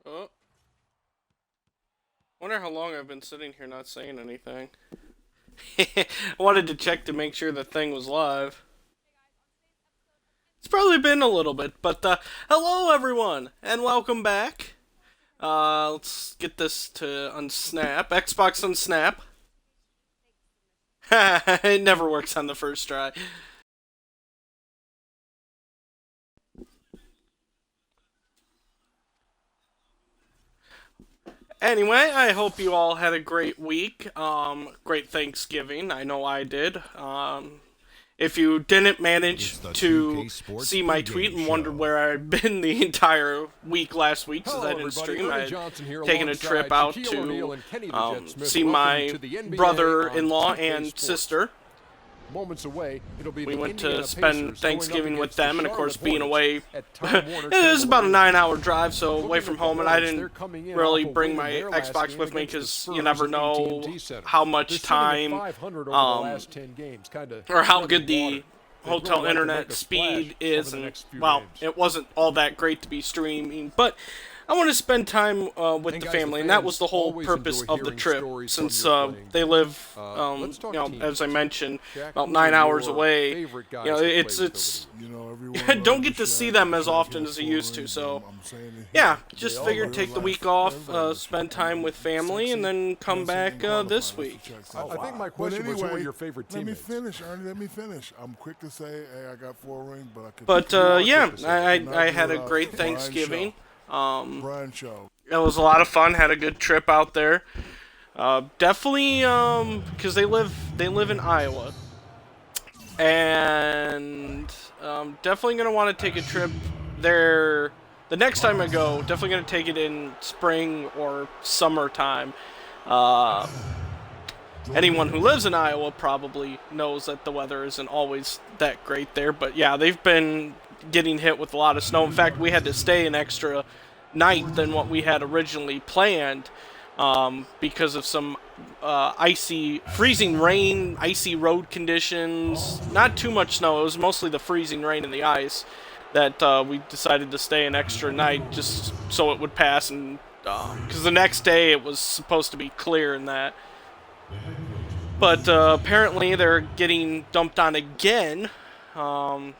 Oh. Wonder how long I've been sitting here not saying anything. I wanted to check to make sure the thing was live. It's probably been a little bit, but hello everyone, and welcome back. Let's get this to unsnap. Xbox unsnap. It never works on the first try. Anyway, I hope you all had a great week. Great Thanksgiving. I know I did. If you didn't manage to see my tweet and wondered where I'd been the entire week last week since I didn't stream, I had taken a trip out to see my brother-in-law and sister. Moments away, we went to spend Thanksgiving with them, and of course being away, it was about a 9-hour drive, so away from home, and I didn't really bring my Xbox with me because you never know how much time, or how good the hotel internet speed is, and well, it wasn't all that great to be streaming, but I want to spend time with the family, and that was the whole purpose of the trip, since they live, you know, as I mentioned, about 9 hours away. You know, it's don't get to see them as often as I used to, so yeah, just figured take the week off, spend time with family, and then come back this week. I think my question was, who were your favorite teammates? Let me finish, Ernie, let me finish. I'm quick to say, hey, I got 4 rings, but I could... But, yeah, I had a great Thanksgiving. Brian Show. It was a lot of fun. Had a good trip out there. Definitely, because they live in Iowa, and definitely gonna want to take a trip there. The next time I go, definitely gonna take it in spring or summertime. Anyone who lives in Iowa probably knows that the weather isn't always that great there, but yeah, they've been getting hit with a lot of snow. In fact, we had to stay an extra night than what we had originally planned because of some freezing rain, icy road conditions. Not too much snow, it was mostly the freezing rain and the ice that we decided to stay an extra night just so it would pass, and because the next day it was supposed to be clear and that. But apparently they're getting dumped on again.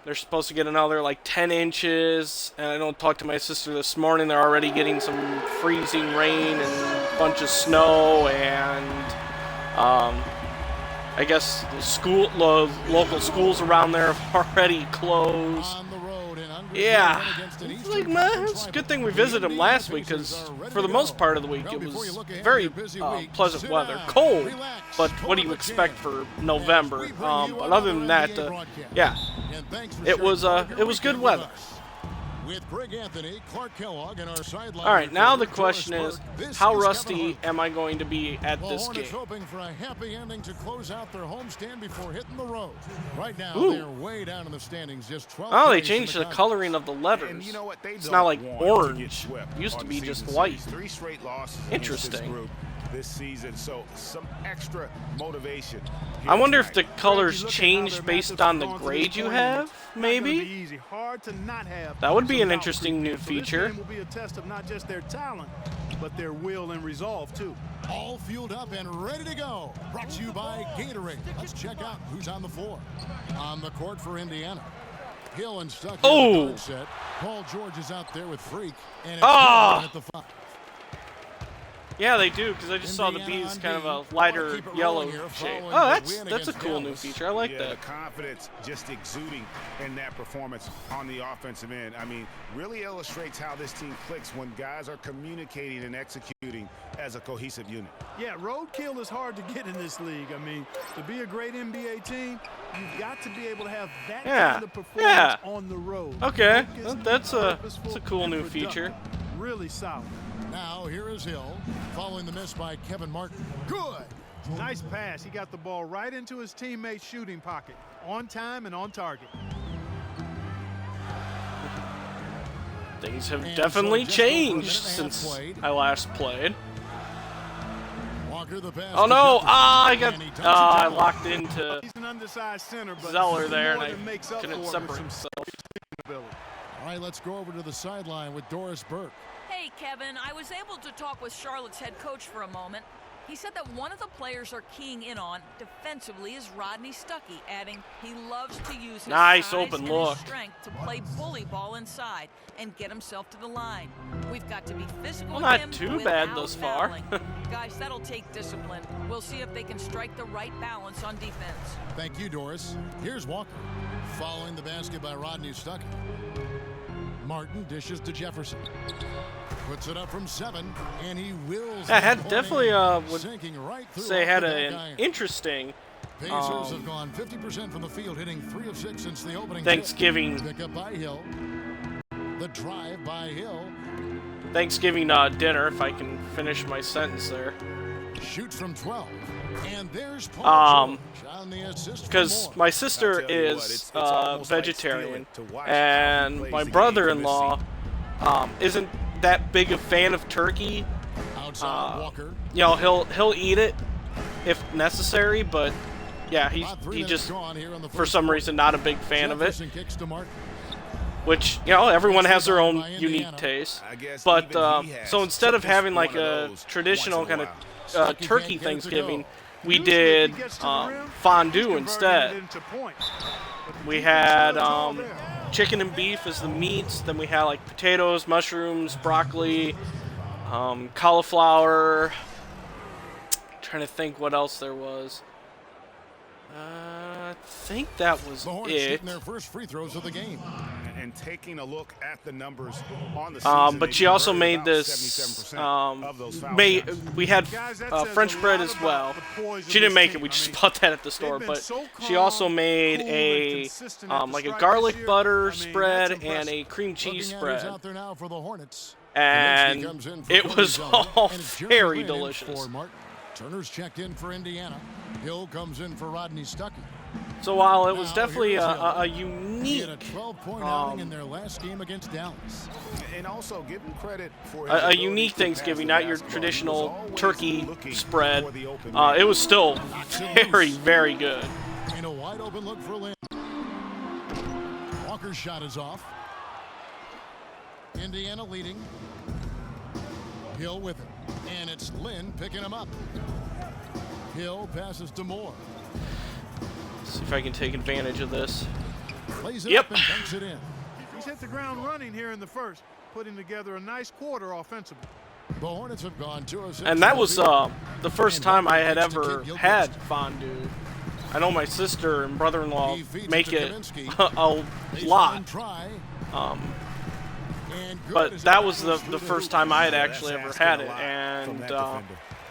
They're supposed to get another like 10 inches, and I don't talk to my sister this morning. They're already getting some freezing rain and a bunch of snow, and I guess the local schools around there have already closed. Yeah, it's like, man, it's a good thing we visited them last week, because for the most part of the week it was very pleasant weather. Cold, but what do you expect for November? But other than that, yeah, it was good weather. All right, now the question is, how rusty am I going to be at this game? Hoping for a happy ending to close out their homestand before hitting the road. Right now, they're way down in the standings, just 12. Oh, they changed the coloring of the letters. It's now like orange. It used to be just white. 3 straight losses. Interesting. This season, so some extra motivation. I wonder if the colors change based on the grade you have, maybe? That would be an interesting new feature. Will be a test of not just their talent, but their will and resolve too. All fueled up and ready to go. Brought to you by Gatorade. Let's check out who's on the floor. On the court for Indiana, Hill and Stuck. Oh! Set. Paul George is out there with Freak. And Ah! at the Yeah, they do, because I just saw the bees kind of a lighter yellow shade. Oh, that's a cool new feature. I like that. The confidence just exuding in that performance on the offensive end. I mean, really illustrates how this team clicks when guys are communicating and executing as a cohesive unit. Yeah, roadkill is hard to get in this league. I mean, to be a great NBA team, you've got to be able to have that kind of performance on the road. Okay, that's a cool new feature. Really solid. Now here is Hill, following the miss by Kevin Martin. Good. Nice pass. He got the ball right into his teammate's shooting pocket. On time and on target. Things have definitely changed since I last played. Oh no! I locked into He's an undersized center, but Zeller there, and I couldn't separate myself. All right, let's go over to the sideline with Doris Burke. Hey Hey, Kevin, I was able to talk with Charlotte's head coach for a moment. He said that one of the players are keying in on defensively is Rodney Stuckey, adding he loves to use his size open and look. his strength to play bully ball inside and get himself to the line. We've got to be physical with not him too bad without thus far. fouling. Guys, that'll take discipline. We'll see if they can strike the right balance on defense. Thank you, Doris. Here's Walker. Following the basket by Rodney Stuckey. Martin dishes to Jefferson. Puts it up from 7, and he wills. I had definitely would right say had an interesting Pacers have gone 50% from the field, hitting 3 of 6 since the opening. Thanksgiving. Pick up by Hill. The drive by Hill. Thanksgiving dinner, if I can finish my sentence there. Shoots from 12. And there's Paul George on the assist. Because my sister is vegetarian, and my brother-in-law isn't that big a fan of turkey. Walker. You know, he'll eat it if necessary, but yeah, he just for some reason not a big fan of it. Which, you know, everyone has their own unique taste. But so instead of having like a traditional kind of turkey Thanksgiving, we did fondue instead. We had chicken and beef as the meats. Then we had like potatoes, mushrooms, broccoli, cauliflower. Trying to think what else there was. I think that was the Hornets it. hitting their first free throws of the game. And taking a look at the numbers on the season, but she also made this. We had French bread as well. She didn't make it. We just bought that at the store. But she also made a like a garlic butter spread and a cream cheese spread. And it was all very delicious. Turner's checked in for Indiana. Hill comes in for Rodney Stuckey. So while it was definitely a unique, a 12-point outing in their last game against Dallas, and also give him credit for a unique Thanksgiving, not your traditional turkey spread. It was still very, very good. And a wide open look for Lynn. Walker's shot is off. Indiana leading. Hill with it, and it's Lynn picking him up. Hill passes to Moore. See if I can take advantage of this. Plays it up and banks it in. He's hit the ground running here in the first, putting together a nice quarter offensively. The Hornets have gone 2 of 6. And that was the first time I had ever had fondue. I know my sister and brother-in-law make it a lot. But that was the first time I had actually ever had it, and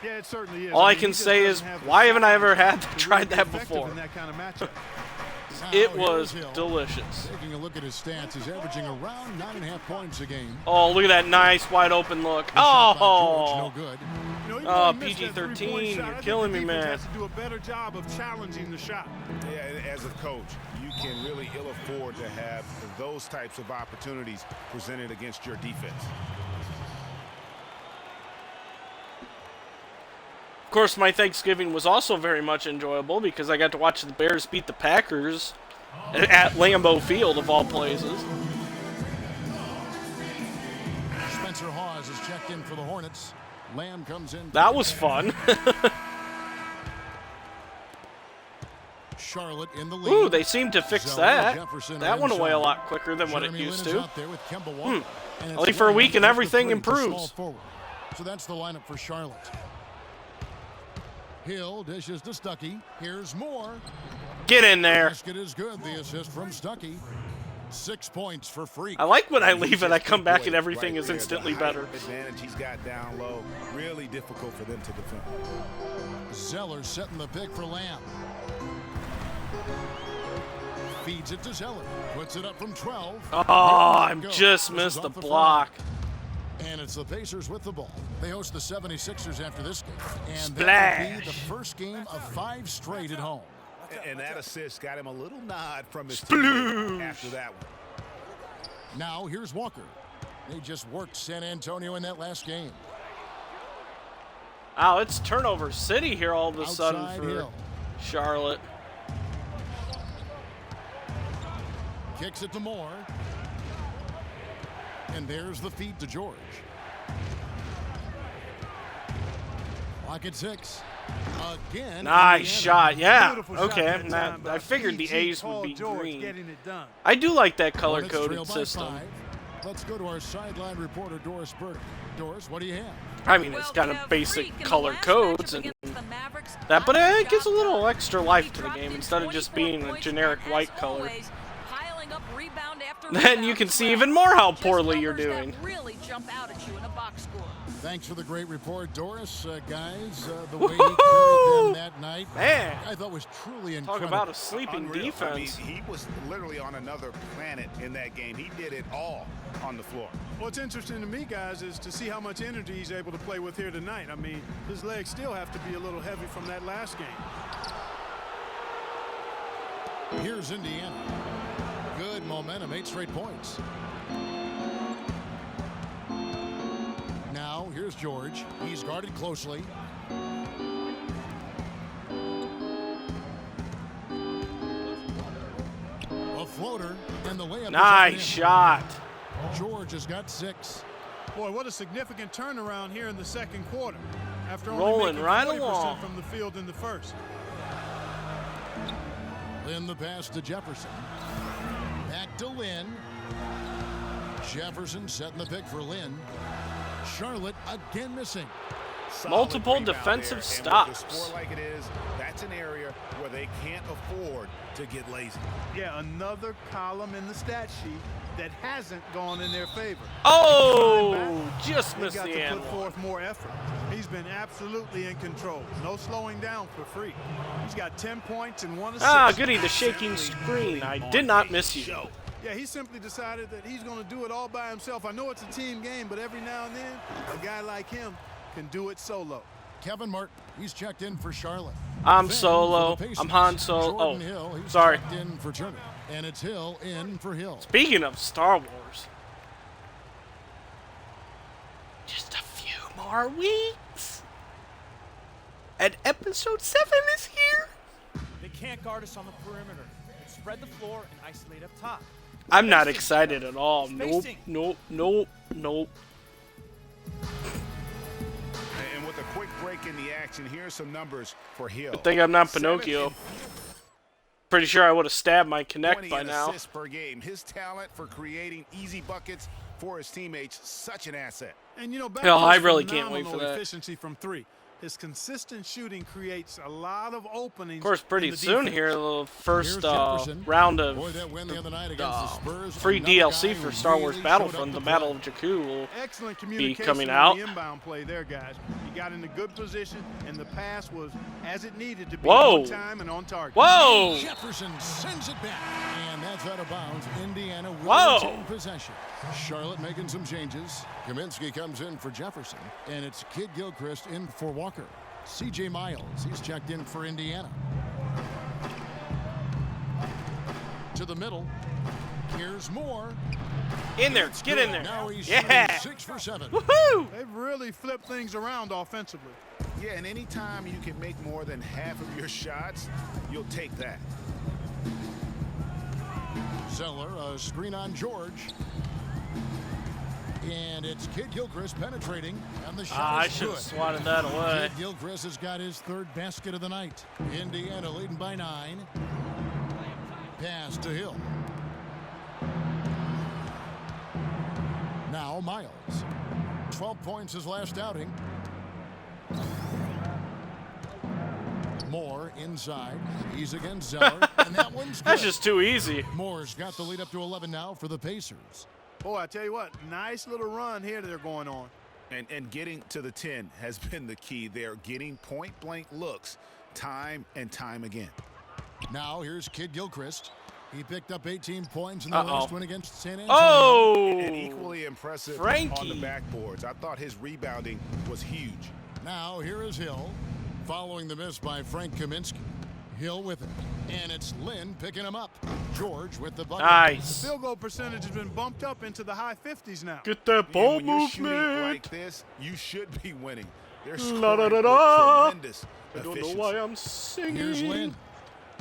yeah, it certainly is. all I can say is, why haven't I ever tried that before? It was delicious. Taking a look at his stats, he's averaging around 9.5 points a game. Oh, look at that nice wide open look. Oh, no good. PG-13, you're killing me, man. Has to do a better job of challenging the shot. Yeah, as a coach, you can really ill afford to have those types of opportunities presented against your defense. Of course, my Thanksgiving was also very much enjoyable because I got to watch the Bears beat the Packers at Lambeau Field, of all places. Spencer Hawes is checked in for the Hornets. Lamb comes in. That was fun. Charlotte in the lead. Ooh, they seem to fix that. Jefferson That went away a lot quicker than what it used to. Only for a week and everything improves. So that's the lineup for Charlotte. Hill dishes to Stuckey. Here's Moore. Get in there. Basket is good. The assist from Stuckey. 6 points for Freak. I like when I leave and I come back and everything is instantly better. Advantage he's got down low. Really difficult for them to defend. Zeller setting the pick for Lamb. Feeds it to Zeller. Puts it up from 12. Oh, I just missed the block. And it's the Pacers with the ball. They host the 76ers after this game. And Splash. that will be the first game of 5 straight at home. And that assist got him a little nod from his team after that one. Now here's Walker. They just worked San Antonio in that last game. Oh, it's turnover city here all of a sudden Outside for Hill. Charlotte. Kicks it to Moore. And there's the feed to George. Clock at 6. Again. Nice shot. Yeah. Beautiful shot Okay. that time by I figured the PG A's would Paul be George green. getting it done. I do like that Hornets trail color-coded by system. 5. Let's go to our sideline reporter, Doris Burke. Doris, what do you have? I mean, it's got a basic color codes and that, but it gives a little extra life to the game instead of just being a generic white color. Then you can see even more how poorly you're doing. Really jump out at you in a box score. Thanks for the great report, Doris. Guys, the way he carried them that night, Man, I thought was truly talk incredible. about a sleeping Unreal. defense. I mean, he was literally on another planet in that game. He did it all on the floor. What's interesting to me, guys, is to see how much energy he's able to play with here tonight. I mean, his legs still have to be a little heavy from that last game. Here's Indiana. Good momentum, 8 straight points. Now, here's George. He's guarded closely. A floater, and the layup. Nice shot. George has got 6. Boy, what a significant turnaround here in the second quarter. After only Rolling making right 40% along. from the field in the first. In the pass to Jefferson. Back to Lynn. Jefferson setting the pick for Lynn. Charlotte again missing. Multiple Solid rebound defensive there. And stops. with the score like it is, that's an area where they can't afford to get lazy. Yeah, another column in the stat sheet that hasn't gone in their favor. Oh, just He's missed got the to end put one. forth more effort. He's been absolutely in control. No slowing down for free. He's got 10 points and 1 assist. Ah, goody, the shaking screen. I did not miss you. Yeah, he simply decided that he's going to do it all by himself. I know it's a team game, but every now and then, a guy like him can do it solo. Kevin Martin, he's checked in for Charlotte. I'm Then Solo. for the Pacers, I'm Han Solo. Jordan Oh, Hill, he's sorry. checked in for Turner. And it's Hill in for Hill. Speaking of Star Wars, just a few more weeks, and Episode 7 is here. They can't guard us on the perimeter. Spread the floor and isolate up top. I'm not excited at all. Nope, nope, nope, nope. And with a quick break in the action, here's some numbers for Hill. Good thing I'm not Pinocchio. Pretty sure I would have stabbed my Connect by now. Assists per game. His talent for creating easy buckets for his teammates, such an asset. And you know, back Oh, to I his really can't wait for phenomenal that. efficiency from 3. His consistent shooting creates a lot of openings. Of course, pretty in the soon defense. here, the first Here's Jefferson. round of Boy, that win the other night against the Spurs, free another DLC guy for who Star Wars really Battlefront, showed up the to Battle play. of Jakku will Excellent communication coming on out. the inbound play there, guys. He got in a good position, and the pass was as it needed to be. Whoa. On time and on target. Whoa! Jefferson sends it back, and that's out of bounds. Indiana will Whoa. retain possession. Charlotte making some changes. Kaminsky comes in for Jefferson, and it's Kid Gilchrist in for Walker. C.J. Miles, he's checked in for Indiana. To the middle. Here's Moore. In there, get in there. Now he's Yeah. shooting 6 for 7. Woohoo! They've really flipped things around offensively. Yeah, and anytime you can make more than half of your shots, you'll take that. Zeller, a screen on George. And it's Kid Gilchrist penetrating, and the shot I is should good. have swatted that away. Kid Gilchrist has got his 3rd basket of the night. Indiana leading by 9. Pass to Hill. Now Miles. 12 points his last outing. Moore inside. He's against Zeller, and that one's good. That's just too easy. Moore's got the lead up to 11 now for the Pacers. Boy, I tell you what, nice little run here that they're going on. And getting to the 10 has been the key. They're getting point-blank looks time and time again. Now here's Kid Gilchrist. He picked up 18 points in the last win against San Antonio. Oh! And equally impressive Frankie. on the backboards. I thought his rebounding was huge. Now here is Hill, following the miss by Frank Kaminsky. Hill with it, and it's Lynn picking him up. George with the bucket. Nice. Field goal percentage has been bumped up into the high 50s now. Get that ball And when you're shooting movement. like this, you should be winning. They're La scoring da da with da. tremendous I don't know efficiency. why I'm singing. Here's Lynn.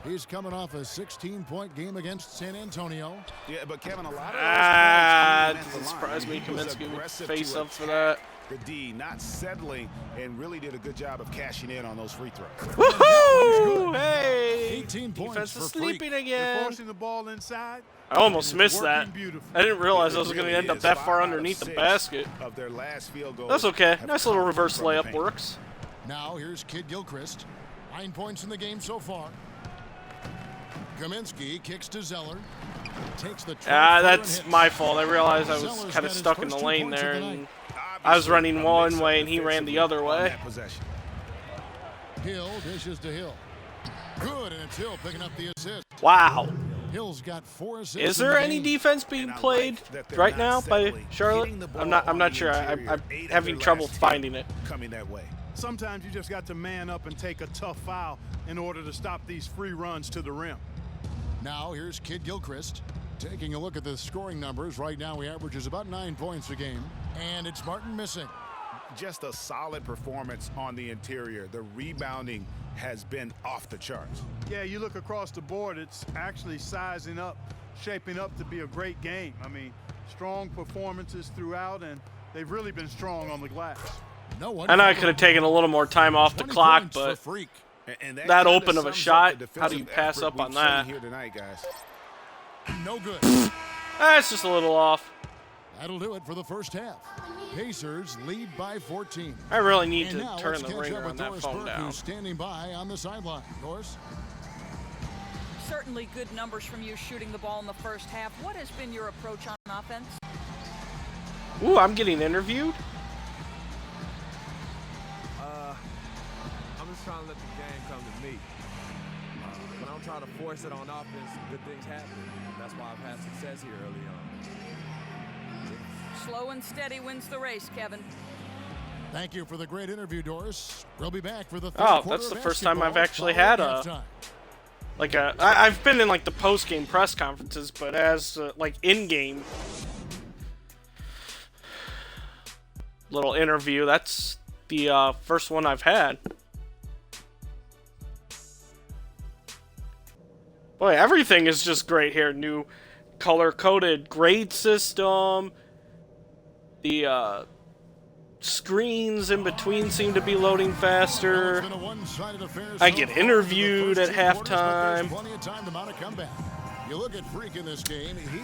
He's coming off a 16-point game against San Antonio. Yeah, but Kevin, a lot of those Ah, points it came doesn't at the surprise line. me He was Kaminsky would aggressive face to up for attack the D not settling and really did a good job of cashing in on those free throws. Woohoo! Hey! 18 points Defense is for sleeping They're again. forcing the ball inside. I almost missed that. Beautiful. I didn't realize I was It going to really end up is. that 5 far out of underneath the 6 basket. of their last field goals That's okay. have Nice little come reverse from the layup paint. works. Now here's Kid Gilchrist. 9 points in the game so far. Kaminsky kicks to Zeller. Takes the That's my fault. I realized I was kind of stuck in the lane there, and I was running one way and he ran the other way. Hill dishes to Hill. Good, and it's Hill picking up the assist. Wow. Hill's got 4 assists. Is there any defense being played right now by Charlotte? I'm not sure. I'm having trouble finding it. Coming that way. Sometimes you just got to man up and take a tough foul in order to stop these free runs to the rim. Now here's Kid Gilchrist. Taking a look at the scoring numbers, right now he averages about 9 points a game. And it's Martin missing. Just a solid performance on the interior. The rebounding has been off the charts. Yeah, you look across the board, it's actually sizing up, shaping up to be a great game. I mean, strong performances throughout, and they've really been strong on the glass. No one. I know I could have taken a little more time off the clock, but And that open kinda of a sums shot, up the how do you defensive pass effort up on we've seen that? here tonight, guys. No good. That's just a little off. That'll do it for the first half. Pacers lead by 14. I really need And to now turn let's the catch ringer up on with that Doris phone Burke, down. who's standing by on the sideline. Doris? Certainly good numbers from you shooting the ball in the first half. What has been your approach on offense? Ooh, I'm getting interviewed? I'm just trying to let the game come to me. When I'm trying to force it on offense, good things happen. That's why I've had success here early on. Slow and steady wins the race, Kevin. Thank you for the great interview, Doris. We'll be back for the third Oh, quarter that's the of first time I've basketball actually had following halftime. I've been in like the post-game press conferences, but as like in-game little interview, that's the first one I've had. Boy, everything is just great here. New color-coded grade system. The screens in between seem to be loading faster. I get interviewed at halftime.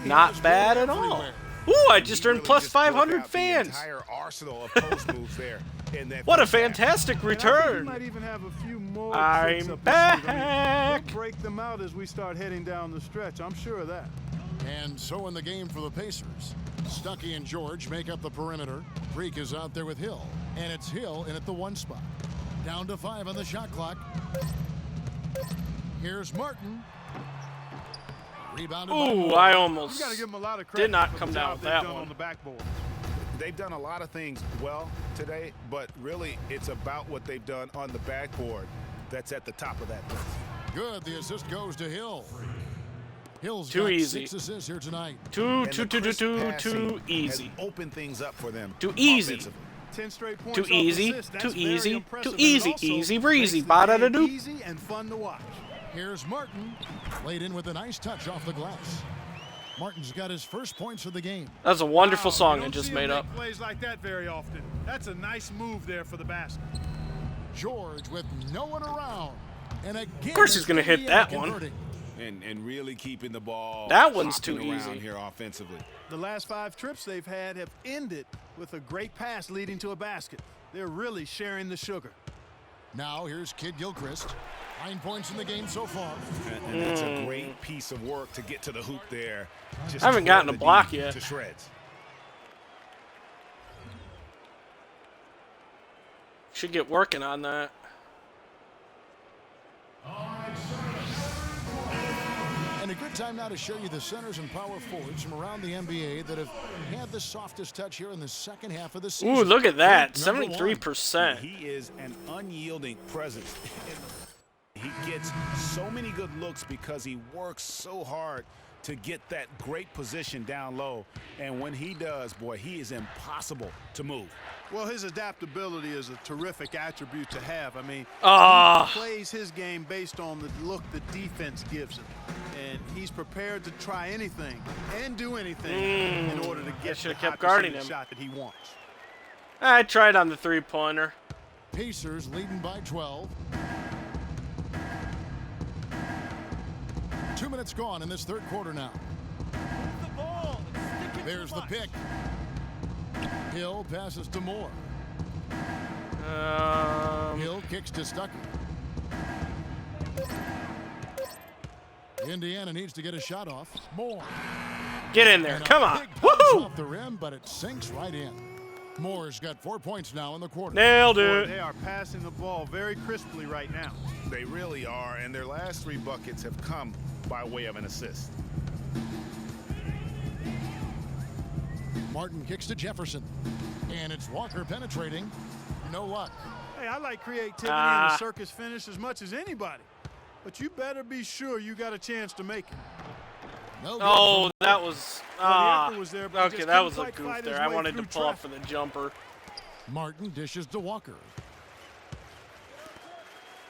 Not bad at all. Ooh, I just earned plus 500 fans. What a fantastic return. I'm back. We'll break them out as we start heading down the stretch. I'm sure of that. And so in the game for the Pacers, Stuckey and George make up the perimeter. Freak is out there with Hill, and it's Hill in at the 1 spot. Down to 5 on the shot clock. Here's Martin. Rebounded. Ooh, I almost You got to give them a lot of credit did not for come the down job with they've that done one. on the backboard. They've done a lot of things well today, but really it's about what they've done on the backboard that's at the top of that list. Good. The assist goes to Hill. Hill's Too got easy. 6 assists here tonight. Too Passing easy. has opened things up for them. Too easy. offensively. 10 straight points Too off easy, assists. That's too very easy, impressive, too and it easy, also easy makes breezy, the ba-da-da-doo. game easy and fun to watch. Here's Martin. Laid in with a nice touch off the glass. Martin's got his first points of the game. That's a wonderful Wow, song you I don't just see made him up. make plays like that very often. That's a nice move there for the basket. George with no one around. And again, Of course he's going to hit Indiana that one. converting. And really keeping the ball. That one's hopping too around easy. here offensively. The last 5 trips they've had have ended with a great pass leading to a basket. They're really sharing the sugar. Now here's Kid Gilchrist. 9 points in the game so far. And that's a great piece of work to get to the hoop there. Just I haven't tore gotten a the block D yet. to shreds. Should get working on that. And a good time now to show you the centers and power forwards from around the NBA that have had the softest touch here in the second half of the season. Ooh, look at that. Number 73%. He is an unyielding presence. He gets so many good looks because he works so hard to get that great position down low. And when he does, boy, he is impossible to move. Well, his adaptability is a terrific attribute to have. I mean, he plays his game based on the look the defense gives him. And he's prepared to try anything and do anything in order to get the should have high kept guarding percentage him. shot that he wants. I tried on the three-pointer. Pacers leading by 12. 2 minutes gone in this third quarter now. The ball. There's the pick. Hill passes to Moore. Hill kicks to Stuckey. Indiana needs to get a shot off. Moore. Get in there. Come on. Woohoo! Off the rim, but it sinks right in. Moore's got 4 points now in the quarter. Nailed Boy, it. they are passing the ball very crisply right now. They really are, and their last 3 buckets have come by way of an assist. Martin kicks to Jefferson. And it's Walker penetrating. No luck. Hey, I like creativity in a circus finish as much as anybody. But you better be sure you got a chance to make it. No good Oh, from- that was... Well, the effort was there, but he okay, just that couldn't was a quite goof fight his there. I way wanted to through pull up for traffic. the jumper. Martin dishes to Walker.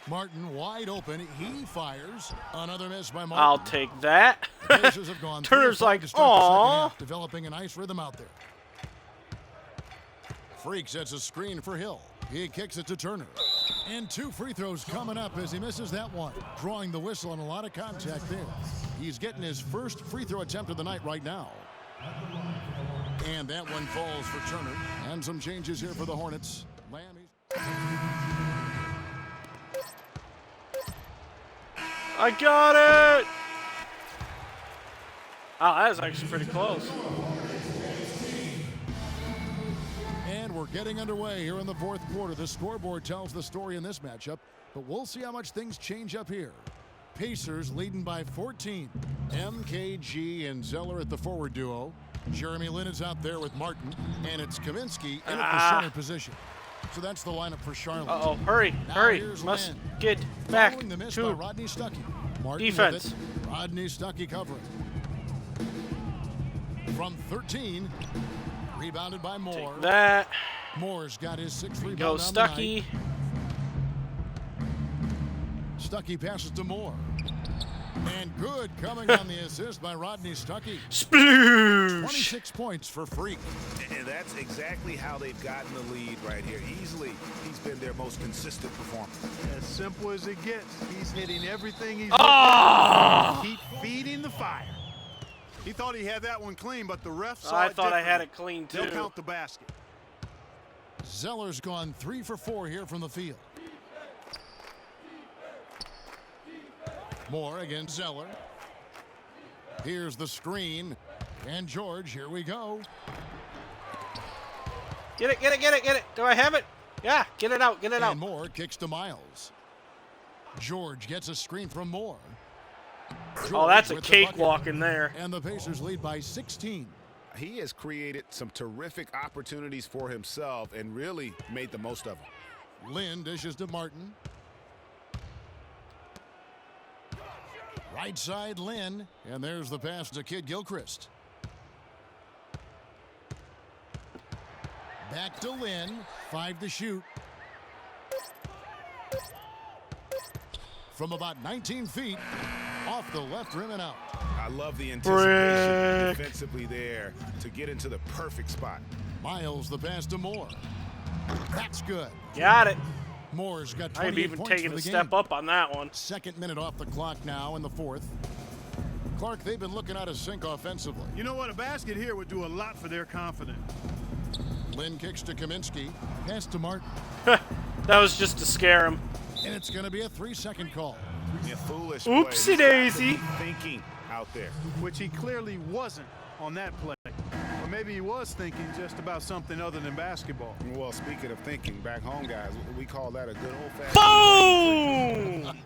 Martin wide open. He fires. Another miss by Martin. I'll take that. The Pacers have gone 3 of Turner's 5 like, to start the second "Aw." half, developing a nice rhythm out there. Freak sets a screen for Hill. He kicks it to Turner. And 2 free throws coming up as he misses that one. Drawing the whistle and a lot of contact there. He's getting his first free throw attempt of the night right now. And that one falls for Turner. And some changes here for the Hornets. I got it. Oh, that was actually pretty close. And we're getting underway here in the fourth quarter. The scoreboard tells the story in this matchup, but we'll see how much things change up here. Pacers leading by 14. MKG and Zeller at the forward duo. Jeremy Lin is out there with Martin, and it's Kaminsky in at the center position. So that's the lineup for Charlotte. Uh-oh, hurry, Now hurry. here's Must Lin. get back Following the miss by to Rodney Stuckey. Martin defense. with it. Rodney Stuckey covering. From 13, rebounded by Moore. that. Moore's got his 6th rebound Go on the Stuckey. night. Stuckey passes to Moore. And good coming on the assist by Rodney Stuckey. Sploosh. 26 points for Freak. And that's exactly how they've gotten the lead right here. Easily, he's been their most consistent performer. As simple as it gets. He's hitting everything he's Oh! Keep feeding the fire. He thought he had that one clean, but the ref saw I it thought I had differently. it clean They'll too. count the basket. Zeller's gone 3 for 4 here from the field. Moore against Zeller. Here's the screen. And George, here we go. Get it, get it, get it, get it. Do I have it? Yeah, get it out, get it out. And Moore kicks to Miles. George gets a screen from Moore. Oh, that's a George with the bucket. cakewalk in there. And the Pacers lead by 16. He has created some terrific opportunities for himself and really made the most of them. Lynn dishes to Martin. Right side, Lynn. And there's the pass to Kid Gilchrist. Back to Lynn. 5 to shoot. From about 19 feet. Off the left rim and out. I love the anticipation defensively there to get into the perfect spot. Miles the pass to Moore. That's good. Got it. Moore's got I've 28 even points taken for a the step game. up on that one. 2nd minute off the clock now in the 4th. Clark, they've been looking out of sync offensively. You know what? A basket here would do a lot for their confidence. Lynn kicks to Kaminsky. Pass to Martin. That was just to scare him. And it's going to be a 3-second call. Yeah, foolish Oopsie play. He's got to daisy. be thinking out there. Which he clearly wasn't on that play. Or maybe he was thinking just about something other than basketball. Well, speaking of thinking, back home, guys, we call that a good old-fashioned Boom!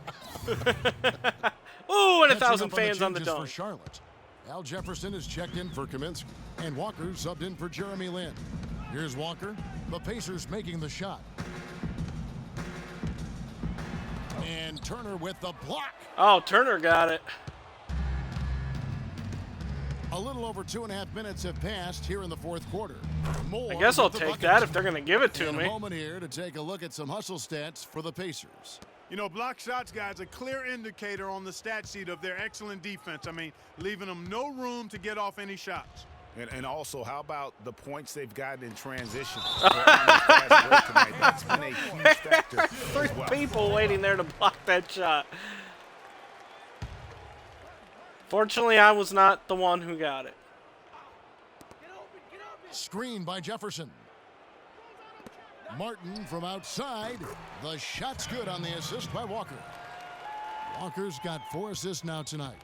Ooh, and 1,000 fans on the changes for dunk. Charlotte. Al Jefferson is checked in for Kaminsky. And Walker subbed in for Jeremy Lin. Here's Walker. The Pacers making the shot. And Turner with the block. Oh, Turner got it. A little over 2.5 minutes have passed here in the 4th quarter. Moore I guess I'll with the take bucket. that if they're going to give it to And a me. moment here to take a look at some hustle stats for the Pacers. You know, block shots, guys, a clear indicator on the stat sheet of their excellent defense. I mean, leaving them no room to get off any shots. And also, how about the points they've gotten in transition? That's been a huge factor. Three people waiting there to block that shot. Fortunately, I was not the one who got it. Screen by Jefferson. Martin from outside. The shot's good on the assist by Walker. Walker's got 4 assists now tonight.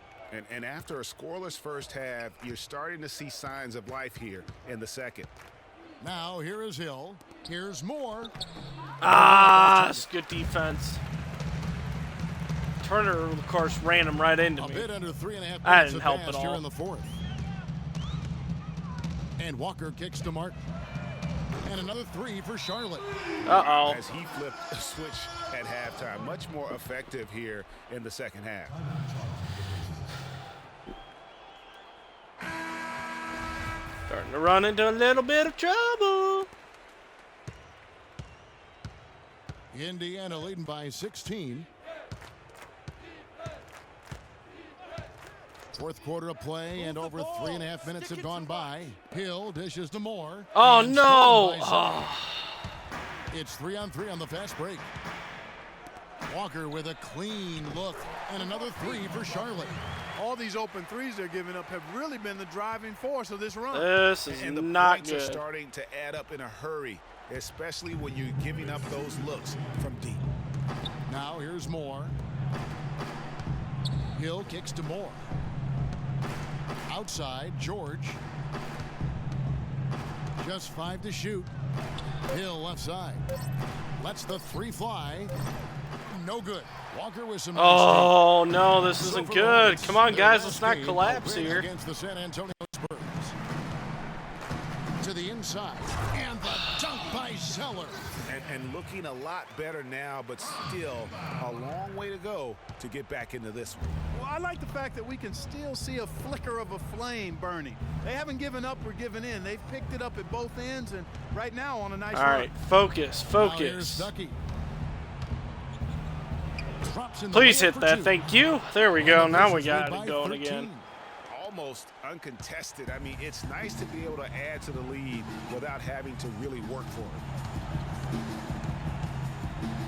And after a scoreless first half, you're starting to see signs of life here in the second. Now here is Hill. Here's Moore. That's good defense. Turner, of course, ran him right into me. A bit under 3.5 minutes I didn't help at here all. in the fourth. And Walker kicks to Martin. And another 3 for Charlotte. Uh-oh. As he flipped a switch at halftime, much more effective here in the second half. Starting to run into a little bit of trouble. Indiana leading by 16. Fourth quarter of play, and over 3.5 minutes have gone by. Hill dishes to Moore. Oh, no. It's 3-on-3 on the fast break. Walker with a clean look, and another 3 for Charlotte. All these open threes they're giving up have really been the driving force of this run. This is and the not points good. are starting to add up in a hurry, especially when you're giving up those looks from deep. Now here's Moore. Hill kicks to Moore. Outside, George. Just 5 to shoot. Hill left side. Lets the 3 fly. No good. Walker with some. Oh, no, this isn't good. Come on, guys, let's not collapse here. Against the San Antonio Spurs. To the inside. And the dunk by Zeller. And looking a lot better now, but still a long way to go to get back into this one. Well, I like the fact that we can still see a flicker of a flame burning. They haven't given up or given in. They've picked it up at both ends, and right now on a nice run. All right, focus, Now here's focus. Stuckey. Drops in the Please lane hit for that. 2. Thank you. There we go. Now we Pacers got lead it by going 13. again. Almost uncontested. I mean, it's nice to be able to add to the lead without having to really work for it.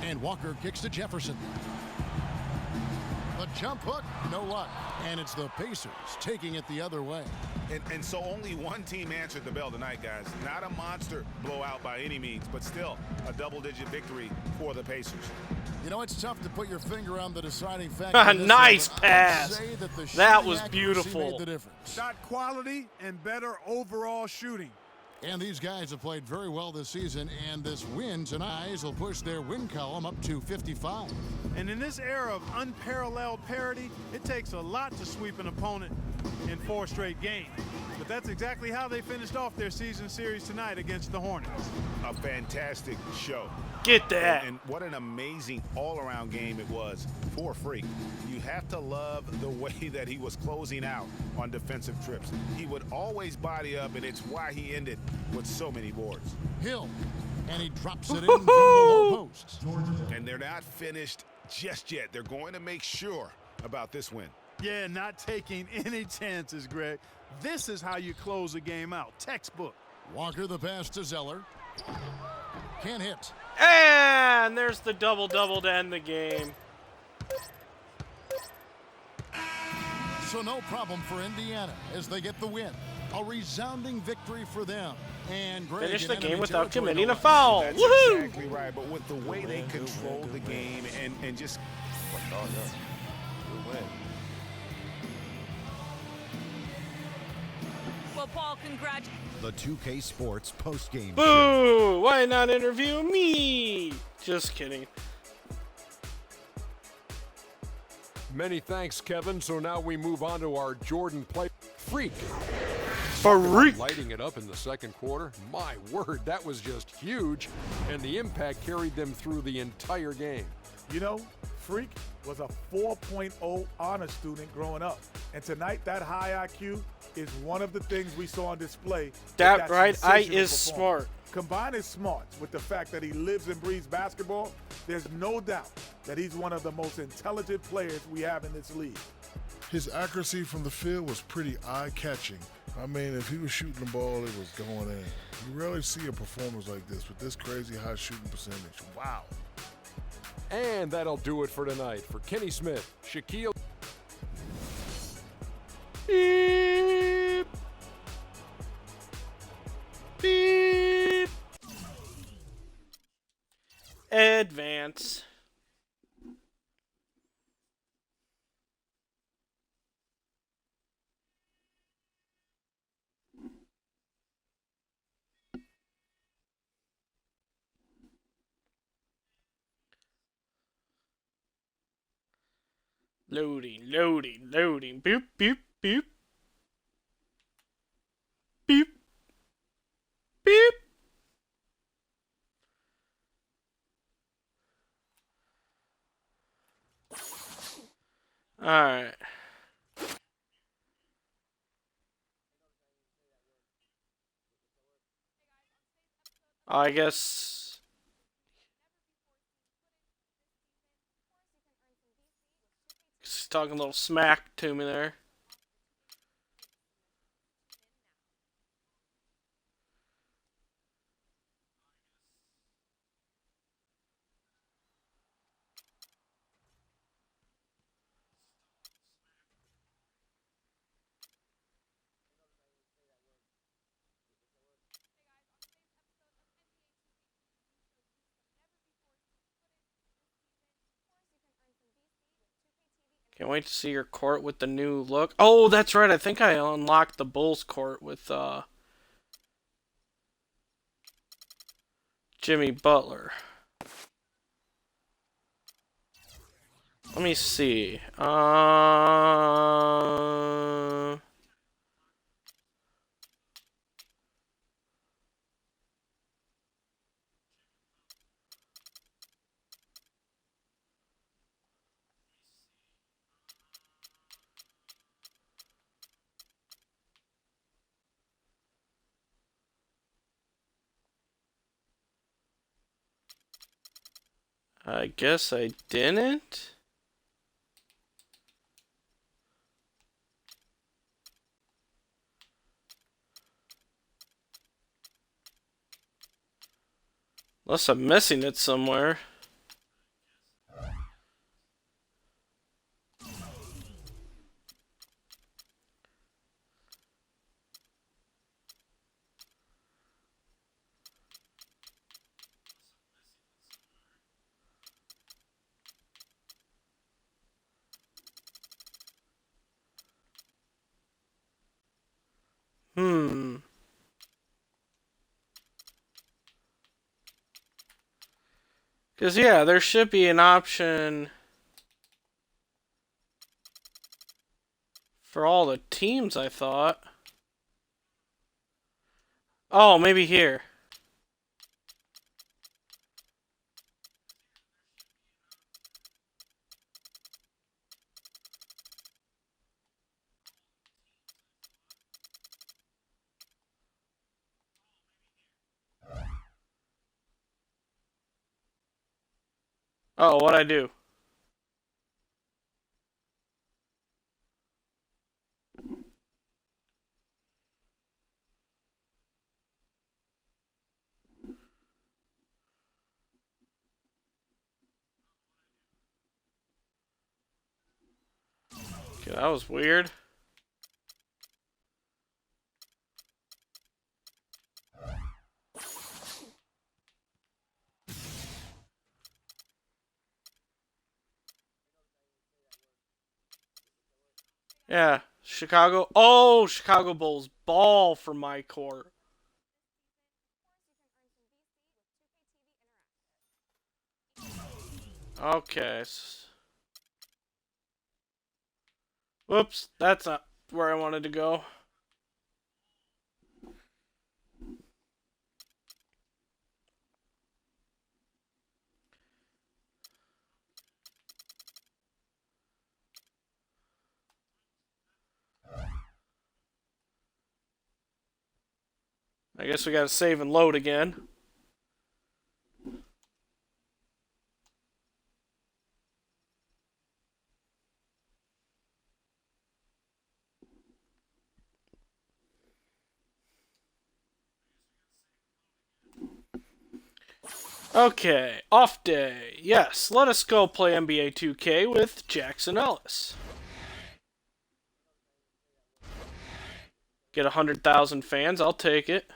And Walker kicks to Jefferson. The jump hook, no luck. And it's the Pacers taking it the other way. And so only one team answered the bell tonight, guys. Not a monster blowout by any means, but still a double-digit victory for the Pacers. You know, it's tough to put your finger on the deciding factor. Nice pass. That That was accuracy beautiful. made the difference. Shot quality and better overall shooting. And these guys have played very well this season, and this win tonight will push their win column up to 55. And in this era of unparalleled parity, it takes a lot to sweep an opponent in 4 straight games. But that's exactly how they finished off their season series tonight against the Hornets. A fantastic show. Get that. And what an amazing all-around game it was for Freak. You have to love the way that he was closing out on defensive trips. He would always body up, and it's why he ended with so many boards. Hill, and he drops it in from the low post. And they're not finished just yet. They're going to make sure about this win. Yeah, not taking any chances, Greg. This is how you close a game out. Textbook. Walker the pass to Zeller. Can't hit. And there's the double-double to end the game. So no problem for Indiana as they get the win. A resounding victory for them. And Greg Finish in the enemy game without territory committing no a less. foul. That's Woohoo! exactly right. But with the way they controlled the game and just Well, Paul, congrats. The 2K Sports postgame show. Boo! Why not interview me? Just kidding. Many thanks, Kevin. So now we move on to our Jordan play. Freak. Freak. Lighting it up in the second quarter. My word, that was just huge. And the impact carried them through the entire game. You know, Freak was a 4.0 honor student growing up. And tonight, that high IQ is one of the things we saw on display. That right eye sensational is smart. Combine his smarts with the fact that he lives and breathes basketball, there's no doubt that he's one of the most intelligent players we have in this league. His accuracy from the field was pretty eye-catching, I mean, if he was shooting the ball, it was going in. You rarely see a performance like this with this crazy high shooting percentage. Wow. And that'll do it for tonight. For Kenny Smith, Shaquille. Beep. Beep. Advance. Loading, loading, loading. Boop, boop, boop. Beep. Beep. Alright. I guess... He's talking a little smack to me there. Can't wait to see your court with the new look. Oh, that's right. I think I unlocked the Bulls court with Jimmy Butler. Let me see. I guess I didn't. Unless I'm missing it somewhere. Because, yeah, there should be an option for all the teams, I thought. Oh, maybe here. Oh, what'd I do? Okay, that was weird. Yeah, Chicago. Oh, Chicago Bulls ball for my court. Okay. Whoops, that's not where I wanted to go. I guess we gotta save and load again. Okay, off day. Yes, let us go play NBA 2K with Jackson Ellis. Get 100,000 fans, I'll take it.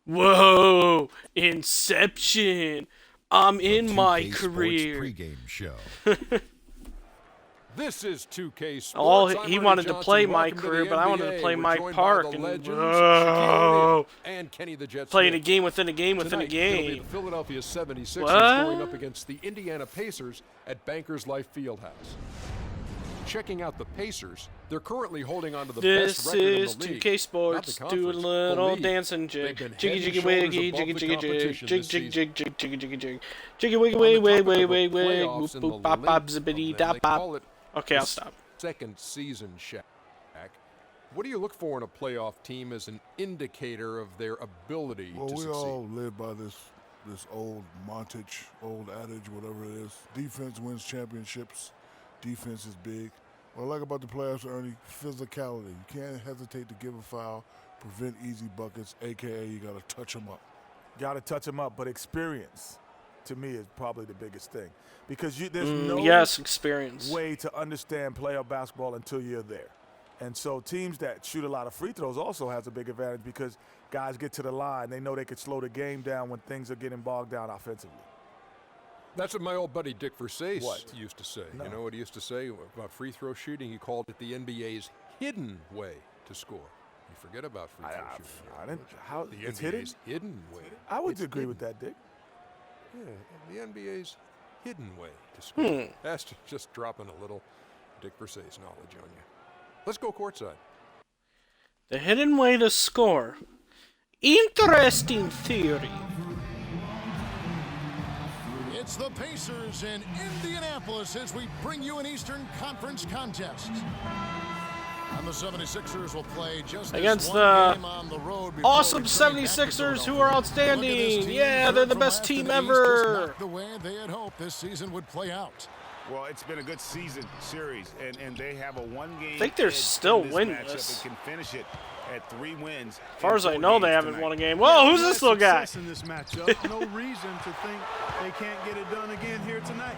Whoa! Inception! I'm in my career. Pregame show. This is 2K Sports. He wanted to play my career, but I wanted to play Mike Park. And Kenny the Jet playing a game within a game within a game. It'll be the Philadelphia 76ers What? going up against the Indiana Pacers at Bankers Life Fieldhouse. Checking out the Pacers, they're currently holding on to the best record in the league. This is 2K Sports, do a little dancing jig. Jiggy jiggy wiggy, jiggy jiggy jig, jig jig jig jig jiggy jiggy jig. Jiggy wiggy wig wig wig wig wig, boop boop bop bop zippity dop bop. Okay, I'll stop. Second season, Shaq. What do you look for in a playoff team as an indicator of their ability to succeed? Well, we all live by this old montage, old adage, whatever it is. Defense wins championships. Defense is big. What I like about the playoffs, Ernie, physicality. You can't hesitate to give a foul, prevent easy buckets, a.k.a. you got to touch them up. Got to touch them up, but experience, to me, is probably the biggest thing. Because there's no experience way to understand playoff basketball until you're there. And so teams that shoot a lot of free throws also has a big advantage because guys get to the line. They know they could slow the game down when things are getting bogged down offensively. That's what my old buddy Dick Versace used to say. No. You know what he used to say about free throw shooting? He called it the NBA's hidden way to score. You forget about free throw shooting. I didn't. How the it's NBA's hidden way. I would agree with that, Dick. Yeah, the NBA's hidden way to score. That's just dropping a little Dick Versace knowledge on you. Let's go courtside. The hidden way to score. Interesting theory. It's the Pacers in Indianapolis as we bring you an Eastern Conference contest. And the 76ers will play just against the the awesome 76ers who are outstanding. Yeah, they're the best team ever. Not the way they had hoped this season would play out. Well, it's been a good season series, and they have a one-game. I think they're still winless. Can finish it at 3 wins. As far as I know, they haven't won a game. Whoa, who's this little guy? In this matchup, no reason to think they can't get it done again here tonight.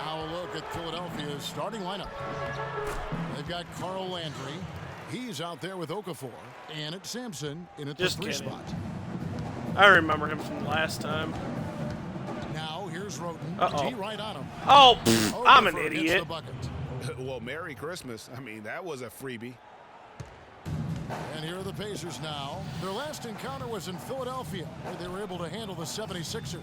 Now a look at Philadelphia's starting lineup. They've got Carl Landry. He's out there with Okafor. And it's Sampson in at the 3 spot. I remember him from last time. Now here's Roten. D right on him. Oh, I'm an idiot. Well, Merry Christmas. I mean, that was a freebie. And here are the Pacers now. Their last encounter was in Philadelphia, where they were able to handle the 76ers.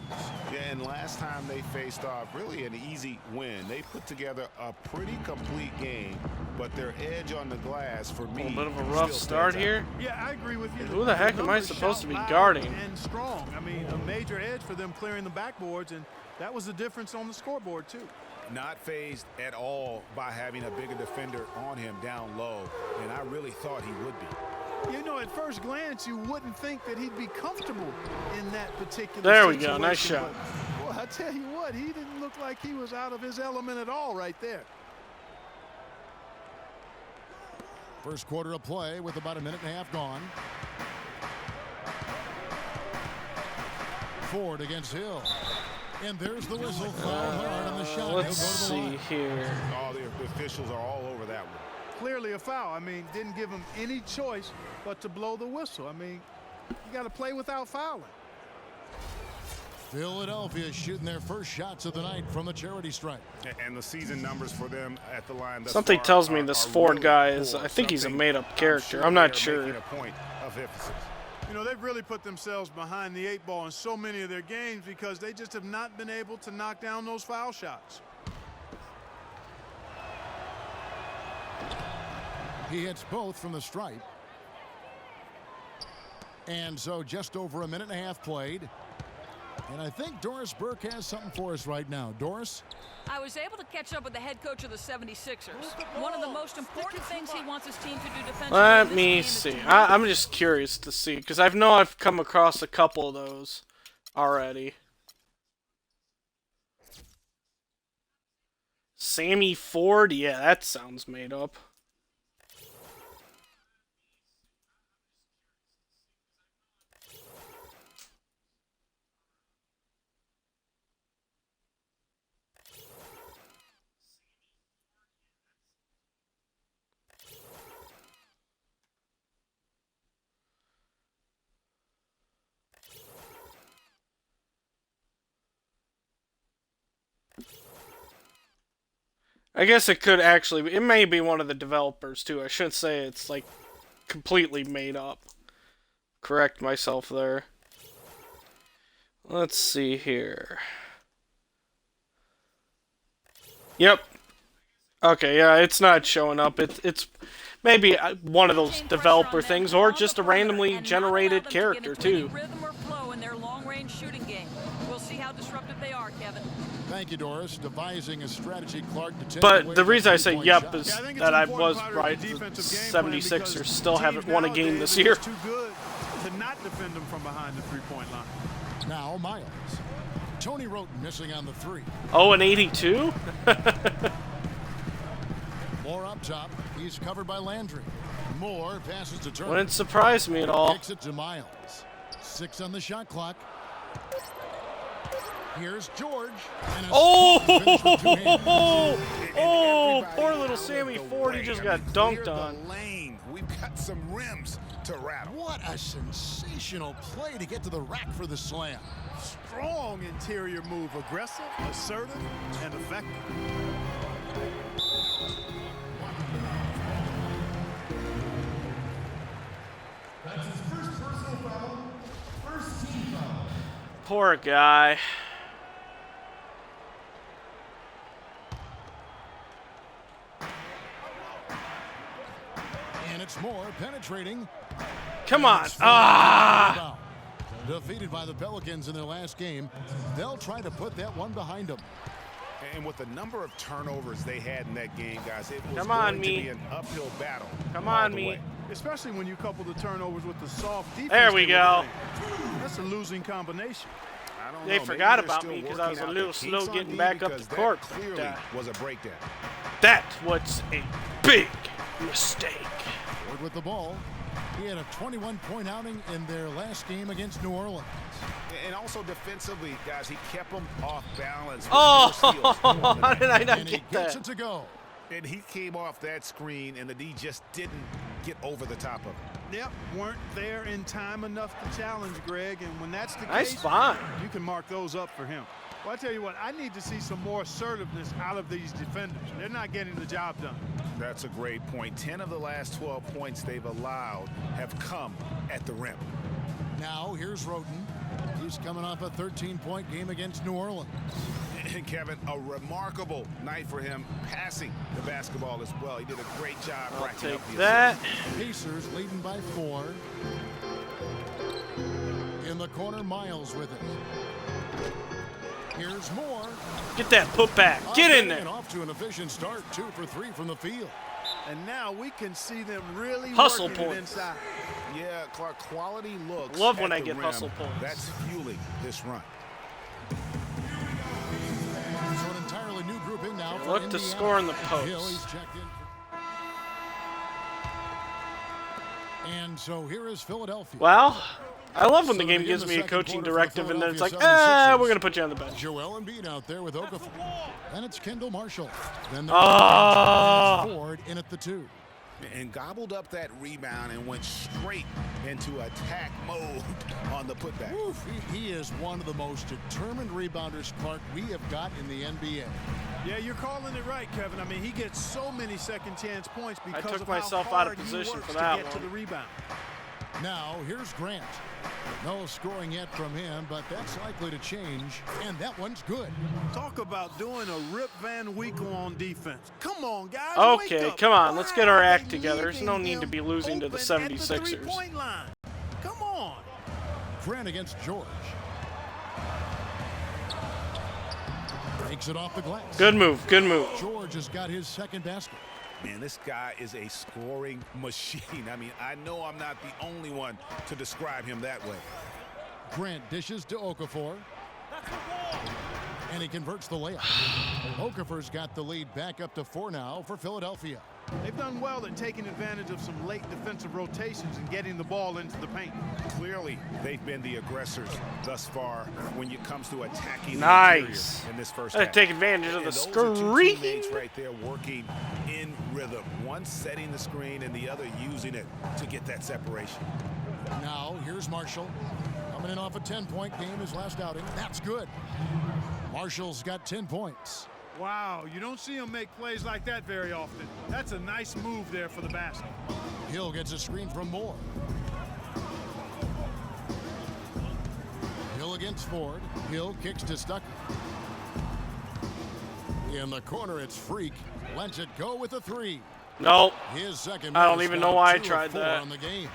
Yeah, and last time they faced off, really an easy win. They put together a pretty complete game, but their edge on the glass, for me, a little bit of a rough start here. Yeah, I agree with you. Who the heck am I supposed to be guarding? And strong. I mean, a major edge for them clearing the backboards, and that was the difference on the scoreboard, too. Not fazed at all by having a bigger defender on him down low, and I really thought he would be. You know, at first glance, you wouldn't think that he'd be comfortable in that particular There we situation. go, nice shot. But, well, I tell you what, he didn't look like he was out of his element at all right there. First quarter of play with about a minute and a half gone. Ford against Hill. And there's the whistle. Foul hard on the shot. Let's see here. Oh, the officials are all over that one. Clearly a foul. I mean, didn't give him any choice but to blow the whistle. I mean, you got to play without fouling. Philadelphia shooting their first shots of the night from the charity stripe. And the season numbers for them at the line. Something tells me this Ford guy is, I think he's a made-up character. I'm not sure. A point of emphasis. You know, they've really put themselves behind the 8 ball in so many of their games because they just have not been able to knock down those foul shots. He hits both from the stripe. And so just over a minute and a half played. And I think Doris Burke has something for us right now. Doris? I was able to catch up with the head coach of the 76ers. One of the most important things he wants his team to do defensively. Let me see. I'm just curious to see, because I know I've come across a couple of those already. Sammy Ford? Yeah, that sounds made up. I guess it could actually be. It may be one of the developers, too. I shouldn't say it's, like, completely made up. Correct myself there. Let's see here. Yep. Okay, yeah, it's not showing up. It's maybe one of those developer things, or just a randomly generated character, too. Rhythm or flow in their long-range shooting game. We'll see how disruptive they are, Kevin. Thank you, Doris. Devising a strategy, Clark, to take But away the reason I say three-point yep shot. is Yeah, that I important was part of right. the The defensive game plan 76ers because still haven't teams won a game nowadays this are year. just too good to not defend them from behind the three-point line. Now Miles. Tony Roten missing on the three. Oh, and 82? Moore up top. He's covered by Landry. Moore passes to Turner. Wouldn't surprise me at all. Kicks it to Miles. 6 on the shot clock. Here's George. And a Oh! strong finish with two hands. Oh, poor little Sammy Ford. He just got dunked on. Lane. We've got some rims to rattle. What a sensational play to get to the rack for the slam. Strong interior move, aggressive, assertive, and effective. That's his first personal foul, first team foul. Poor guy. And it's Moore penetrating. Come on. Ah! Defeated by the Pelicans in their last game, they'll try to put that one behind them. And with the number of turnovers they had in that game, guys, it was Come on, going to me. be an uphill battle. Come all on, the me. way. Especially when you couple the turnovers with the soft defense. There we they were go. playing. That's a losing combination. I don't They know. Maybe forgot they're about still me because I was working a out little the slow kinks on getting D back up because the court. that clearly was a breakdown. That's what's a big mistake. Ford with the ball. He had a 21-point outing in their last game against New Orleans. And also defensively, guys, he kept them off balance. with Oh, four steals on the how did night. I not And he get gets that? it to go. And he came off that screen, and the D just didn't get over the top of it. Yep, weren't there in time enough to challenge Greg, and when that's the Nice case, find. you can mark those up for him. Well, I tell you what, I need to see some more assertiveness out of these defenders. They're not getting the job done. That's a great point. 10 of the last 12 points they've allowed have come at the rim. Now here's Roten. He's coming off a 13-point game against New Orleans. And Kevin, a remarkable night for him passing the basketball as well. He did a great job I'll racking take up the that. Pacers leading by 4. In the corner, Miles with it. Here's Moore. Get that put back. Get in there. And off to an efficient start. 2 for 3 from the field. And now we can see them really Hustle working it points. inside. Yeah, Clark, quality looks. Love when at I the get rim. hustle points. That's fueling this run. So an entirely new group in now for Look to Indiana. score in the Hill, post. he's checked in. And so here is Philadelphia. Well, I love when the So game to begin gives the me a second coaching quarter for directive and then it's like, Philadelphia 76ers. we're going to put you on the bench. Joel Embiid out there with Okafor. Then it's Kendall Marshall. Then Oh. Ford in at the 2. And gobbled up that rebound and went straight into attack mode on the putback. Oof, he is one of the most determined rebounders, Clark, we have got in the NBA. Yeah, you're calling it right, Kevin. I mean, he gets so many second chance points because took of myself how out hard of he position works for to that get to one. the rebound. Now, here's Grant. No scoring yet from him, but that's likely to change. And that one's good. Talk about doing a Rip Van Winkle on defense. Come on, guys. wake Okay, up. come on. Let's get our Why act are together. they There's no leaving need to him be losing to the open at 76ers. three-point line? Come on. Grant against George. Takes it off the glass. Good move. Good move. George has got his second basket. Man, this guy is a scoring machine. I mean, I know I'm not the only one to describe him that way. Grant dishes to Okafor. And he converts the layup. Okafor's got the lead back up to 4 now for Philadelphia. They've done well at taking advantage of some late defensive rotations and getting the ball into the paint. Clearly, they've been the aggressors thus far when it comes to attacking Nice. the interior in this first Gotta half. take advantage of And the those are two screen. teammates right there working in rhythm. One setting the screen and the other using it to get that separation. Now, here's Marshall. Coming in off a 10-point game his last outing. That's good. Marshall's got 10 points. Wow, you don't see him make plays like that very often. That's a nice move there for the basket. Hill gets a screen from Moore. Hill against Ford. Hill kicks to Stuckey. In the corner, it's Freak. Lets it go with a 3. No. His second. I don't miss, even now know why I 2 of tried 4 that. on the game.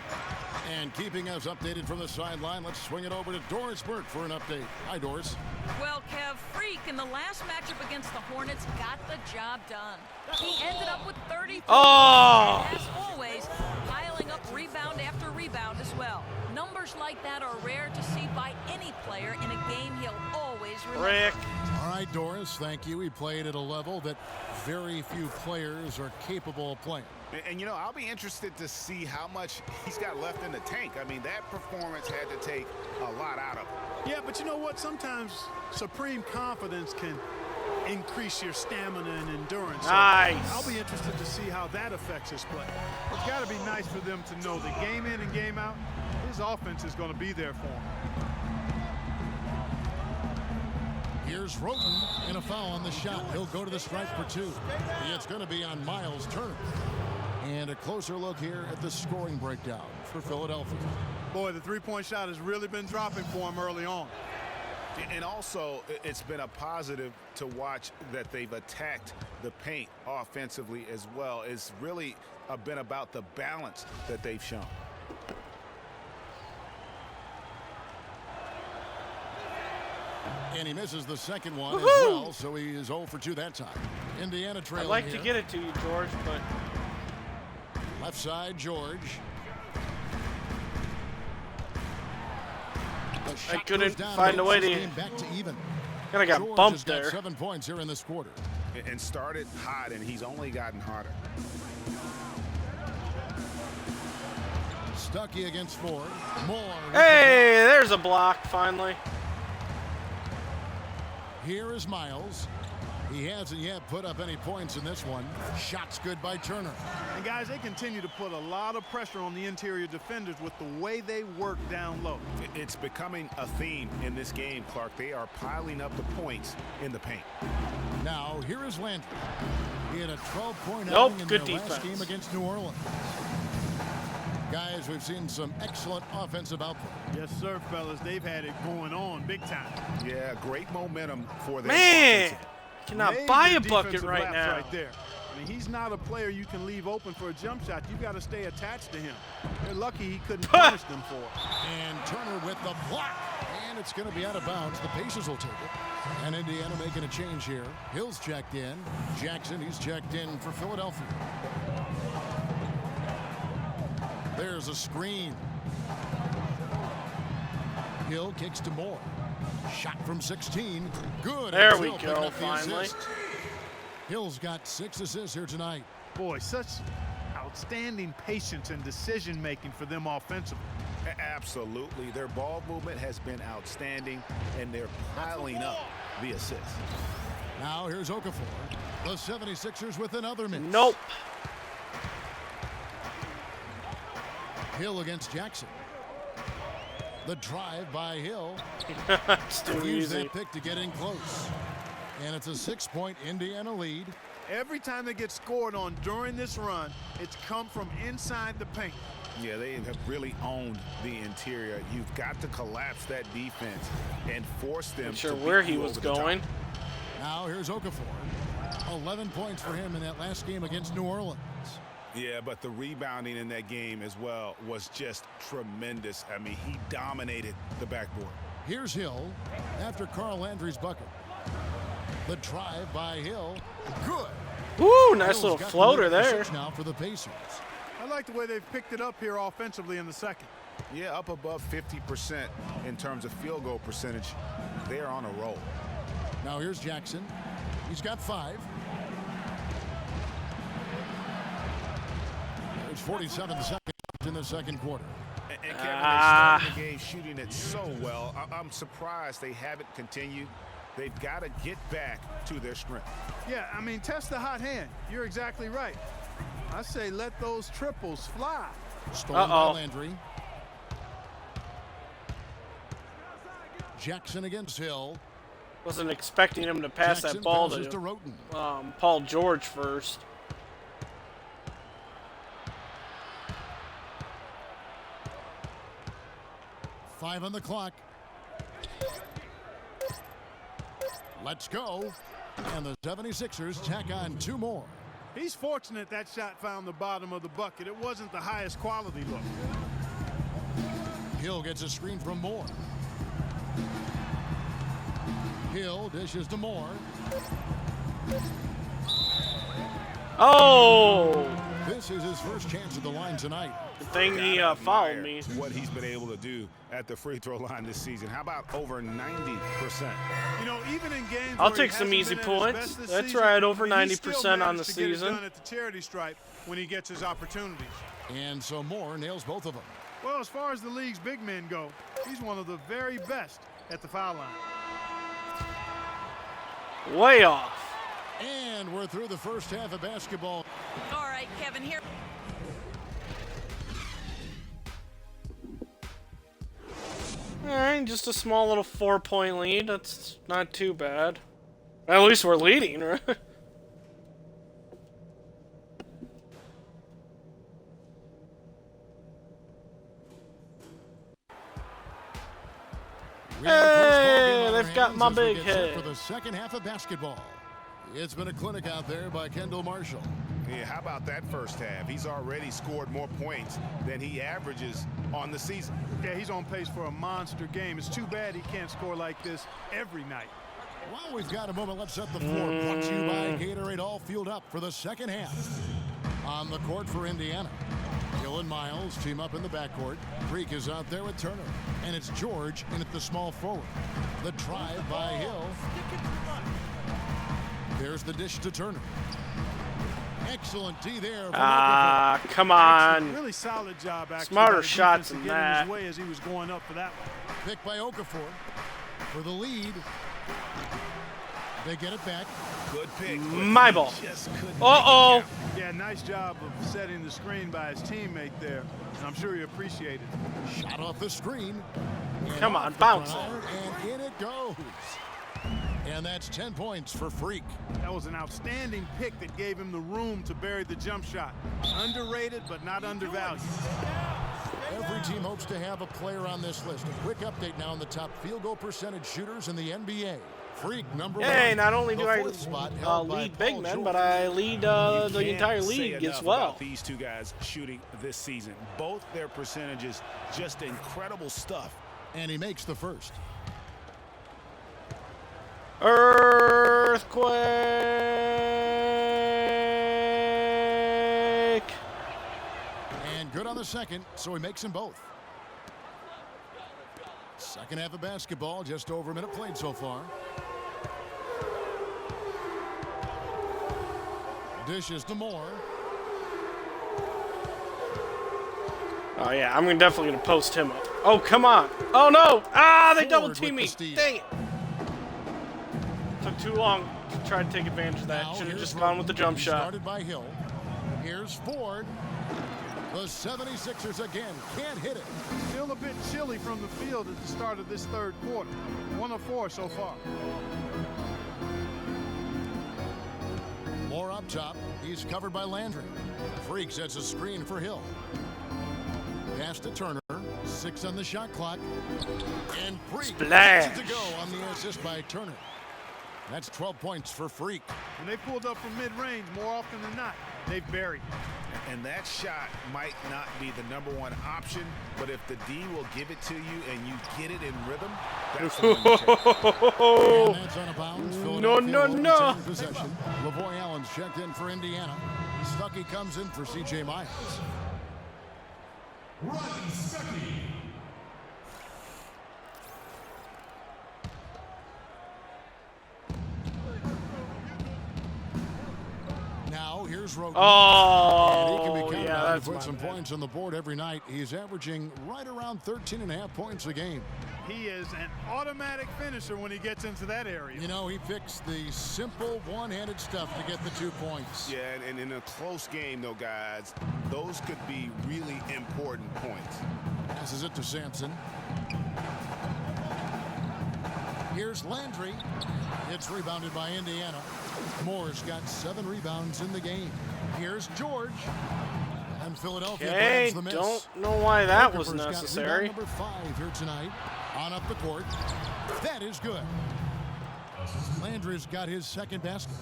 And keeping us updated from the sideline, let's swing it over to Doris Burke for an update. Hi, Doris. Well, Kev, Freak in the last matchup against the Hornets got the job done. He ended up with 33. Oh! And as always, piling up rebound after rebound as well. Numbers like that are rare to see by any player in a game he'll always remember. Rick. All right, Doris, thank you. He played at a level that very few players are capable of playing. And you know, I'll be interested to see how much he's got left in the tank. I mean, that performance had to take a lot out of him. Yeah, but you know what? Sometimes supreme confidence can increase your stamina and endurance. So Nice. I'll be interested to see how that affects his play. It's got to be nice for them to know that game in and game out, his offense is going to be there for him. Here's Roten and a foul on the shot. He'll go to the stripe for 2. It's going to be on Miles Turner. And a closer look here at the scoring breakdown for Philadelphia. Boy, the three-point shot has really been dropping for him early on. And also, it's been a positive to watch that they've attacked the paint offensively as well. It's really been about the balance that they've shown. And he misses the second one as well, so he is 0 for 2 that time. Indiana trailing I'd like here. to get it to you, George, but Left side, George. I couldn't find a way to. Back to even. Kind of got George bumped has got there. 7 points here in this quarter. And started hot, and he's only gotten hotter. Stuckey against Ford. Moore. Hey, there's a block finally. Here is Miles. He hasn't yet put up any points in this one. Shots good by Turner. And guys, they continue to put a lot of pressure on the interior defenders with the way they work down low. It's becoming a theme in this game, Clark. They are piling up the points in the paint. Now, here is Landry. He had a 12-point Nope, outing in good their last defense. game against New Orleans. Guys, we've seen some excellent offensive output. Yes, sir, fellas. They've had it going on big time. Yeah, great momentum for them. Man, cannot Major buy a bucket defensive right lapse now. Right there. I mean, he's not a player you can leave open for a jump shot. You've got to stay attached to him. They're lucky he couldn't punish them for it. And Turner with the block. And it's going to be out of bounds. The Pacers will take it. And Indiana making a change here. Hill's checked in. Jackson, he's checked in for Philadelphia. There's a screen. Hill kicks to Moore. Shot from 16. Good. There And we Hill go, picking up the finally. assist. Hill's got 6 assists here tonight. Boy, such outstanding patience and decision-making for them offensively. Absolutely. Their ball movement has been outstanding, and they're piling up the assists. Now here's Okafor. The 76ers with another miss. Nope. Hill against Jackson. The drive by Hill. It's too Use easy. that pick to get in close. And it's a 6-point Indiana lead. Every time they get scored on during this run, it's come from inside the paint. Yeah, they have really owned the interior. You've got to collapse that defense and force them Not sure to where beat he you was over the top. going. Now here's Okafor. 11 points for him in that last game against New Orleans. Yeah, but the rebounding in that game as well was just tremendous. I mean, he dominated the backboard. Here's Hill after Carl Landry's bucket. The drive by Hill. Good. Woo, nice Hill's little got the floater lead there. now for the Pacers. I like the way they've picked it up here offensively in the second. Yeah, up above 50% in terms of field goal percentage. They're on a roll. Now here's Jackson. He's got 5. There's 47 seconds in the second quarter. And Kevin, they started the game shooting it so well. I'm surprised they haven't continued. They've got to get back to their strength. Yeah, I mean, test the hot hand. You're exactly right. I say let those triples fly. Stolen by Landry. Jackson against Hill. Wasn't expecting him to pass Jackson that ball passes to Roten. Paul George first. Five on the clock. Let's go. And the 76ers tack on 2 more. He's fortunate that shot found the bottom of the bucket. It wasn't the highest quality look. Hill gets a screen from Moore. Hill dishes to Moore. Oh! This is his first chance at the line tonight. Good thing he fouled me. What he's been able to do at the free throw line this season. How about over 90%? You know, even in games I'll where take he some hasn't easy been at his points. best this That's season, right, over he still 90% on the managed to get it season. done at the charity stripe when he gets his opportunities. And so Moore nails both of them. Well, as far as the league's big men go, he's one of the very best at the foul line. Way off. And we're through the first half of basketball. All right, Kevin, here. All right, just a small little 4-point lead. That's not too bad. At least we're leading, right? Hey, they've got my big head. For the second half of basketball. It's been a clinic out there by Kendall Marshall. Yeah, how about that first half? He's already scored more points than he averages on the season. Yeah, he's on pace for a monster game. It's too bad he can't score like this every night. Well, we've got a moment. Let's set the floor. Brought to you by Gatorade, all fueled up for the second half. On the court for Indiana. Hill and Miles team up in the backcourt. Freak is out there with Turner. And it's George in at the small forward. The drive by Hill. There's the dish to Turner. Excellent D there. Come on. Really solid job, actually. Smarter shots than that. His way as he was going up for that one. Picked by Okafor for the lead. They get it back. Good pick. My ball. Uh-oh. Yeah, nice job of setting the screen by his teammate there. And I'm sure he appreciated it. Shot off the screen. Come on, bounce it. And in it goes. And that's 10 points for Freak. That was an outstanding pick that gave him the room to bury the jump shot. Underrated, but not undervalued. Every team hopes to have a player on this list. A quick update now on the top field goal percentage shooters in the NBA. Freak number 1. Hey, not only do I spot lead big men, but I lead the entire league as well. About these two guys shooting this season. Both their percentages, just incredible stuff. And he makes the first. Earthquake! And good on the second, so he makes them both. Second half of basketball, just over a minute played so far. Dishes to Moore. Oh yeah, I'm definitely gonna post him up. Oh come on! Oh no! They double team me! Dang it! Took too long to try to take advantage of that. Should have just gone with the jump shot. Started by Hill. Here's Ford. The 76ers again can't hit it. Still a bit chilly from the field at the start of this third quarter. 1 of 4 so far. Moore up top. He's covered by Landry. Freak sets a screen for Hill. Pass to Turner. 6 on the shot clock. And Freak Splash. to go on the assist by Turner. That's 12 points for Freak. When they pulled up from mid-range, more often than not, they've buried. And that shot might not be the #1 option, but if the D will give it to you and you get it in rhythm, that's the one you take. And that's out of bounds. No, Philadelphia no, will no. retain possession. Lavoy Allen's checked in for Indiana. Stuckey comes in for C.J. Miles. Rodney Stuckey. Now here's Roten. Oh, And he can be counted yeah, on to that's put my some bad. points on the board every night. He's averaging right around 13.5 points a game. He is an automatic finisher when he gets into that area. You know, he picks the simple one-handed stuff to get the 2 points. Yeah, and in a close game, though, guys, those could be really important points. Passes it to Sampson. Here's Landry. It's rebounded by Indiana. Moore's got 7 rebounds in the game. Here's George. And Philadelphia Okay, grabs the miss. don't know why that was Okafor's got necessary. rebound number 5 here tonight. On up the court. That is good. Landry's got his second basket.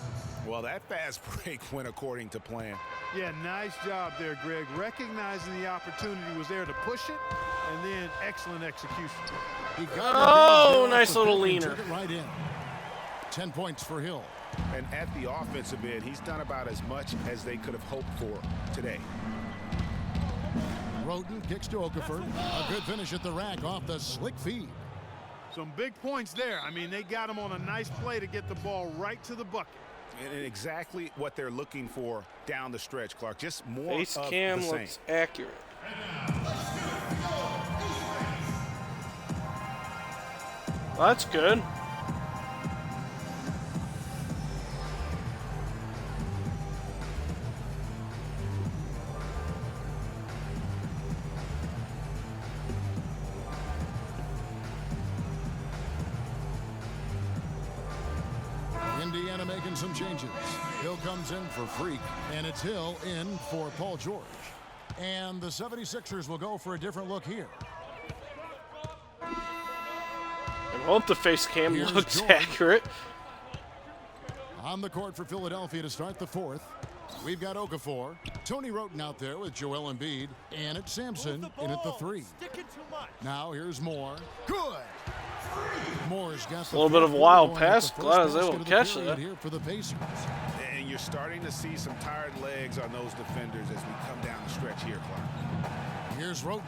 Well, that fast break went according to plan. Yeah, nice job there, Greg. Recognizing the opportunity was there to push it, and then excellent execution. He got Oh, it nice little and leaner. took it right in. 10 points for Hill. And at the offensive end, he's done about as much as they could have hoped for today. Roten kicks to Okafor. A good finish at the rack off the slick feed. Some big points there. I mean, they got him on a nice play to get the ball right to the bucket. And exactly what they're looking for down the stretch, Clark. Just more Face of cam the same. looks accurate. Well, that's good. Indiana making some changes. Hill comes in for Freak, and it's Hill in for Paul George. And the 76ers will go for a different look here. I hope the face cam Here's looks George. accurate. On the court for Philadelphia to start the 4th. We've got Okafor, Tony Roten out there with Joel Embiid, and it's Sampson in at the 3. Now here's Moore. Good. Moore's got A little bit of a wild pass. Glad I was able to catch that. Here for the Pacers. And you're starting to see some tired legs on those defenders as we come down the stretch here, Clark. Here's Roten.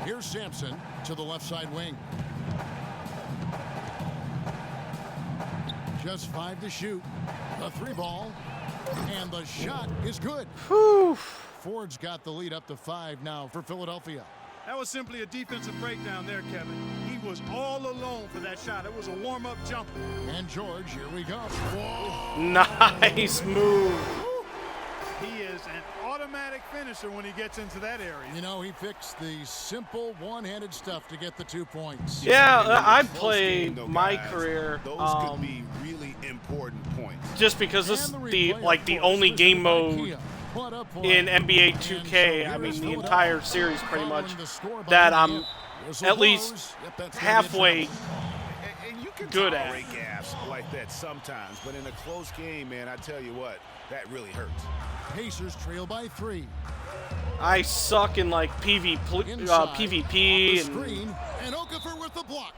Here's Sampson to the left side wing. Just 5 to shoot. The 3 ball. And the shot is good. Whew. Ford's got the lead up to 5 now for Philadelphia. That was simply a defensive breakdown there, Kevin. He was all alone for that shot. It was a warm-up jumper. And George, here we go. Whoa. Nice move. He is an automatic finisher when he gets into that area. You know, he picks the simple one-handed stuff to get the 2 points. Yeah, I Close played game, though, my guys. career Those could be really important points. just because this is And the replay, of the course, only was game by mode Kia. What a play. in NBA And 2K. so I here mean, is the Philadelphia entire series pretty much following the score by that Indiana. I'm Whistle at least blows. Yep, that's gonna be a halfway foul. And you can good at. tolerate gaps like that sometimes, but in a close game, man, I tell you what, that really hurts. Pacers trail by 3. I suck in like Inside, PvP off the and screen, and Okafor with the block.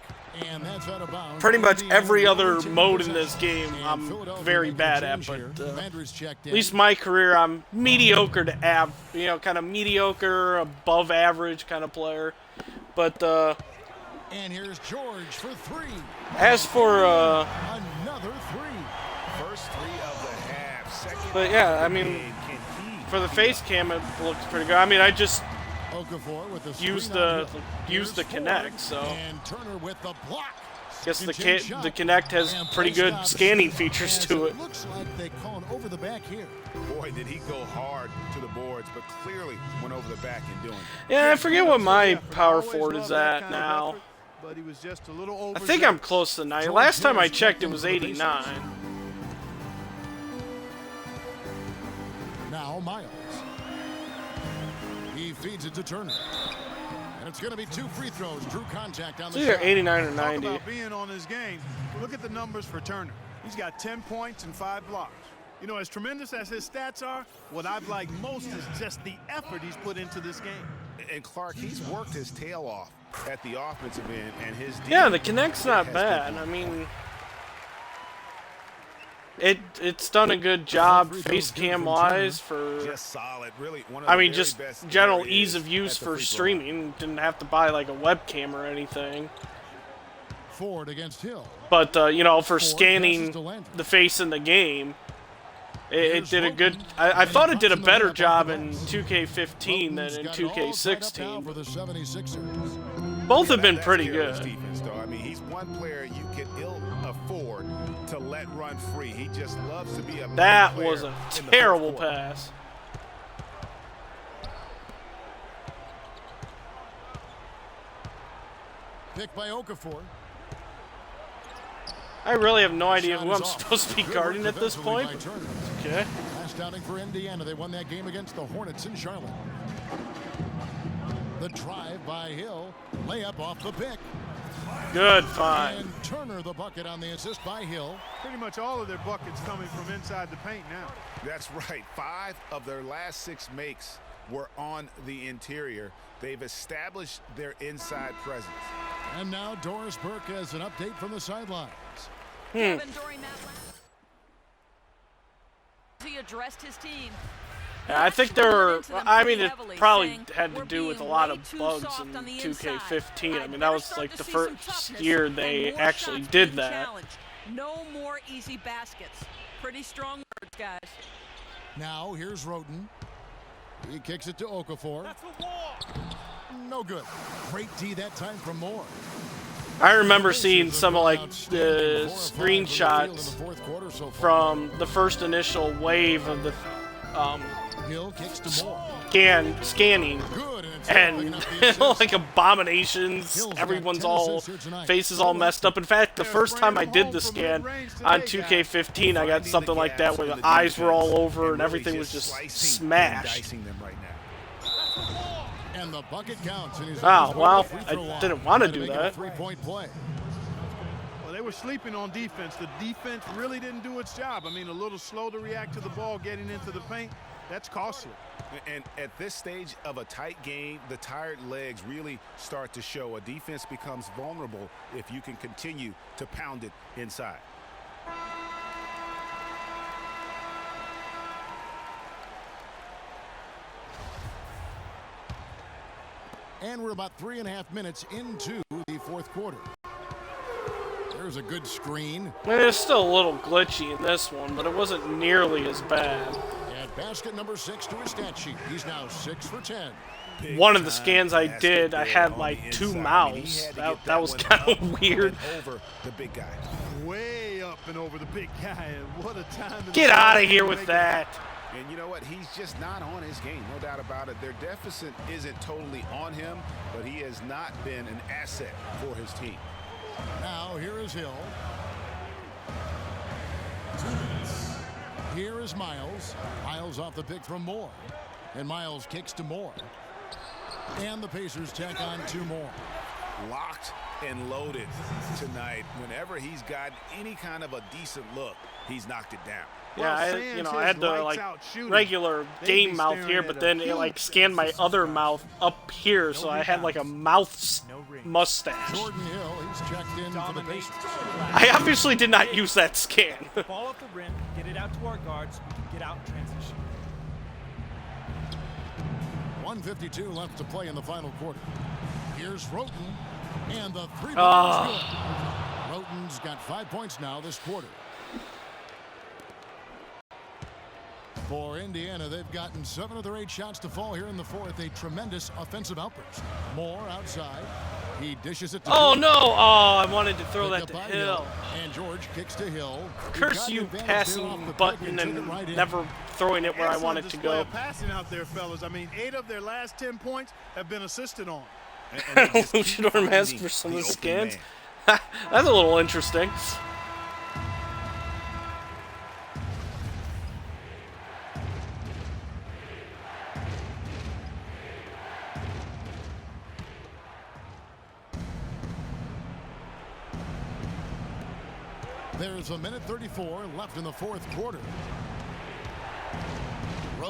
And that's out of bounds. pretty much Indiana every other retains mode in possession. this game And I'm Philadelphia very making a bad at, change but here. Landry's checked at in. least my career I'm mediocre to kind of mediocre, above average kind of player. But And here's George for 3. as for Another 3. First 3 of the half. Second but yeah, half I of the mean, game. Can he for the keep face up? cam it looks pretty good. I mean, I just Okafor with the use screen on the Hill. use the Here's Kinect, Ford, so and Turner with the block. guess the Second shot. the Kinect has And pretty play good stops scanning features as to it. Looks like they call an over the back here. Boy, did he go hard to the boards, but clearly went over the back in doing it. Yeah, I forget what my Yeah, power always forward love is that at kind of now. effort, but he was just a little over. I think I'm close to 90. Last time I checked, it was 89. Now Miles. He feeds it to Turner. And it's going to be 2 free throws. Drew contact on It's the either shot. 89 or Talk 90. about being on his game. Look at the numbers for Turner. He's got 10 points and 5 blocks. You know, as tremendous as his stats are, what I've liked most is just the effort he's put into this game. And Clark, he's worked his tail off at the offensive end, and his Yeah, the connect's not bad. I mean, it's done a good job face cam wise for. Just solid, really. I mean, just general ease of use for streaming. Didn't have to buy like a webcam or anything. Ford against Hill. But you know, for scanning the face in the game, it did a good. I thought it did a better job in 2K15 than in 2K16. Both have been pretty good. Defense, though. I mean, he's one player you can ill afford to let run free. He just loves to be a. That was a terrible pass. Picked by Okafor. I really have no idea who I'm supposed to be guarding at this point. Okay. Last outing for Indiana. They won that game against the Hornets in Charlotte. The drive by Hill. Layup off the pick. Good find. And Turner the bucket on the assist by Hill. Pretty much all of their buckets coming from inside the paint now. That's right. 5 of their last 6 makes were on the interior. They've established their inside presence. And now Doris Burke has an update from the sidelines. Kevin, during that he addressed his team. Yeah, I think there were. I mean, it probably had to do with a lot of bugs in 2K15. I mean, that was like the first year they actually did that. No more easy baskets. Pretty strong words, guys. Now here's Roten. He kicks it to Okafor. No good. Great D that time from Moore. I remember seeing some of like the screenshots from the first initial wave of the scanning, and like abominations. Everyone's all faces all messed up. In fact, the first time I did the scan on 2K15, I got something like that where the eyes were all over and everything was just smashed. And the bucket counts. Oh, well, I didn't want to do that. Well, they were sleeping on defense. The defense really didn't do its job. I mean, a little slow to react to the ball getting into the paint. That's costly. And at this stage of a tight game, the tired legs really start to show. A defense becomes vulnerable if you can continue to pound it inside. And we're about 3.5 minutes into the fourth quarter. There's a good screen. It's still a little glitchy in this one, but it wasn't nearly as bad. At basket number 6 to his stat sheet. He's now 6 for 10. One of the scans I did, I had like 2 mouths. That was kind of weird. Over the big guy. Way up and over the big guy. And what a time. Get out of here with that. And you know what? He's just not on his game, no doubt about it. Their deficit isn't totally on him, but he has not been an asset for his team. Now here is Hill. Here is Miles. Miles off the pick from Moore. And Miles kicks to Moore. And the Pacers tack on 2 more. Locked and loaded tonight. Whenever he's got any kind of a decent look, he's knocked it down. Yeah, I had the like regular game mouth here, but then it like scanned my other mouth up here, so I had like a mouth mustache. Jordan Hill, he's checked in for the Pacers. I obviously did not use that scan. Ball off the rim, get it out to our guards so we can get out in transition. 1:52 left to play in the final quarter. Here's Roten, and the 3-ball is good. Roten's got 5 points now this quarter. For Indiana, they've gotten 7 of their 8 shots to fall here in the fourth. A tremendous offensive outburst. Moore outside. He dishes it to Oh, Hill. no. Oh, I wanted to throw that to Hill. And George kicks to Hill. Curse you, passing button and never throwing it where I want it to go. Passing out there, fellas. I mean, 8 of their last 10 points have been assisted on. Luchador mask for some of the scans. That's a little interesting. There's a minute 34 left in the fourth quarter.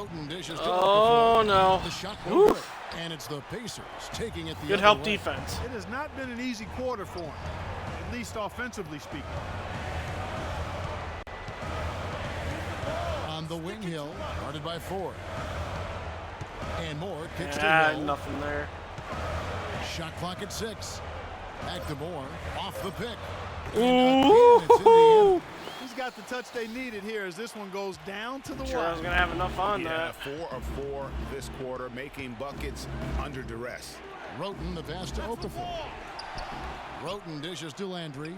Roten dishes to Oh, no. The shot won't good, and it's the Pacers taking it the Good other help way. defense. It has not been an easy quarter for him, at least offensively speaking. On the wing, Hill, guarded by Ford. And Moore kicks to Hill. Nothing there. Shot clock at 6. Back to Moore, off the pick. Ooh! He's got the touch they needed here as this one goes down to the Sure, I was wire. going to have enough on Yeah, that. 4 of 4 this quarter, making buckets under duress. Roten the pass to Okafor. Roten dishes to Landry.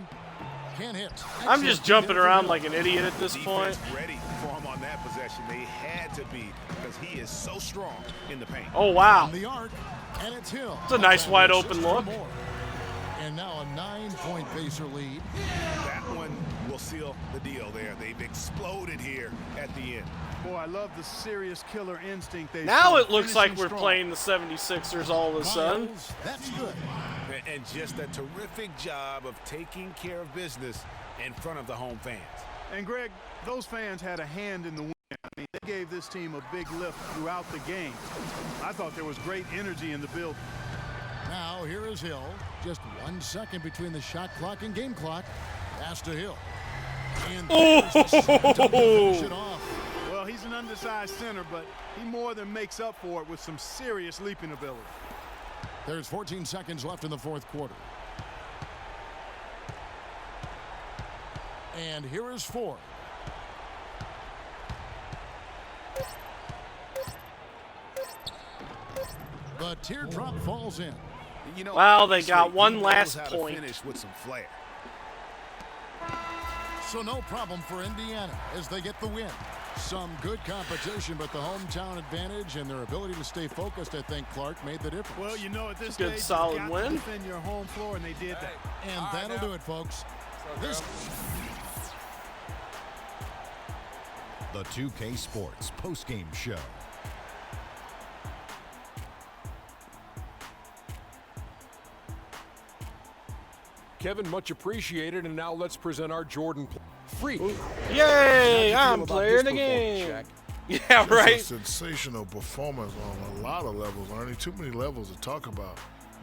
Can't hit. I'm just jumping around like an idiot at this point. Defense ready for him on that possession. They had to be because he is so strong in the paint. Oh, wow. On the arc, and it's Hill. It's a nice wide open look. And now a 9-point Pacer lead. That one will seal the deal there. They've exploded here at the end. Boy, I love the serious killer instinct they Now show, it looks like finishing we're strong. playing the 76ers all of a sudden. Miles, that's good. And just a terrific job of taking care of business in front of the home fans. And Greg, those fans had a hand in the win. I mean, they gave this team a big lift throughout the game. I thought there was great energy in the building. Now here is Hill. Just 1 second between the shot clock and game clock. Pass to Hill. And there's the shot to finish it off. Well, he's an undersized center, but he more than makes up for it with some serious leaping ability. There's 14 seconds left in the fourth quarter. And here is Ford. The teardrop falls in. You know, Wow, they got he one knows last how point. to finish with some flair. So no problem for Indiana as they get the win. Some good competition, but the hometown advantage and their ability to stay focused, I think, Clark, made the difference. Well, you know, at this Good stage, solid you've got win. to defend your home floor, and they did that. And that'll do it, folks. The 2K Sports postgame show. Kevin, much appreciated. And now let's present our Jordan Freak. Yay! How'd I'm you feel about player this of the performance, game. Shaq? Yeah, Just a right. sensational performance on a lot of levels, Ernie. Too many levels to talk about.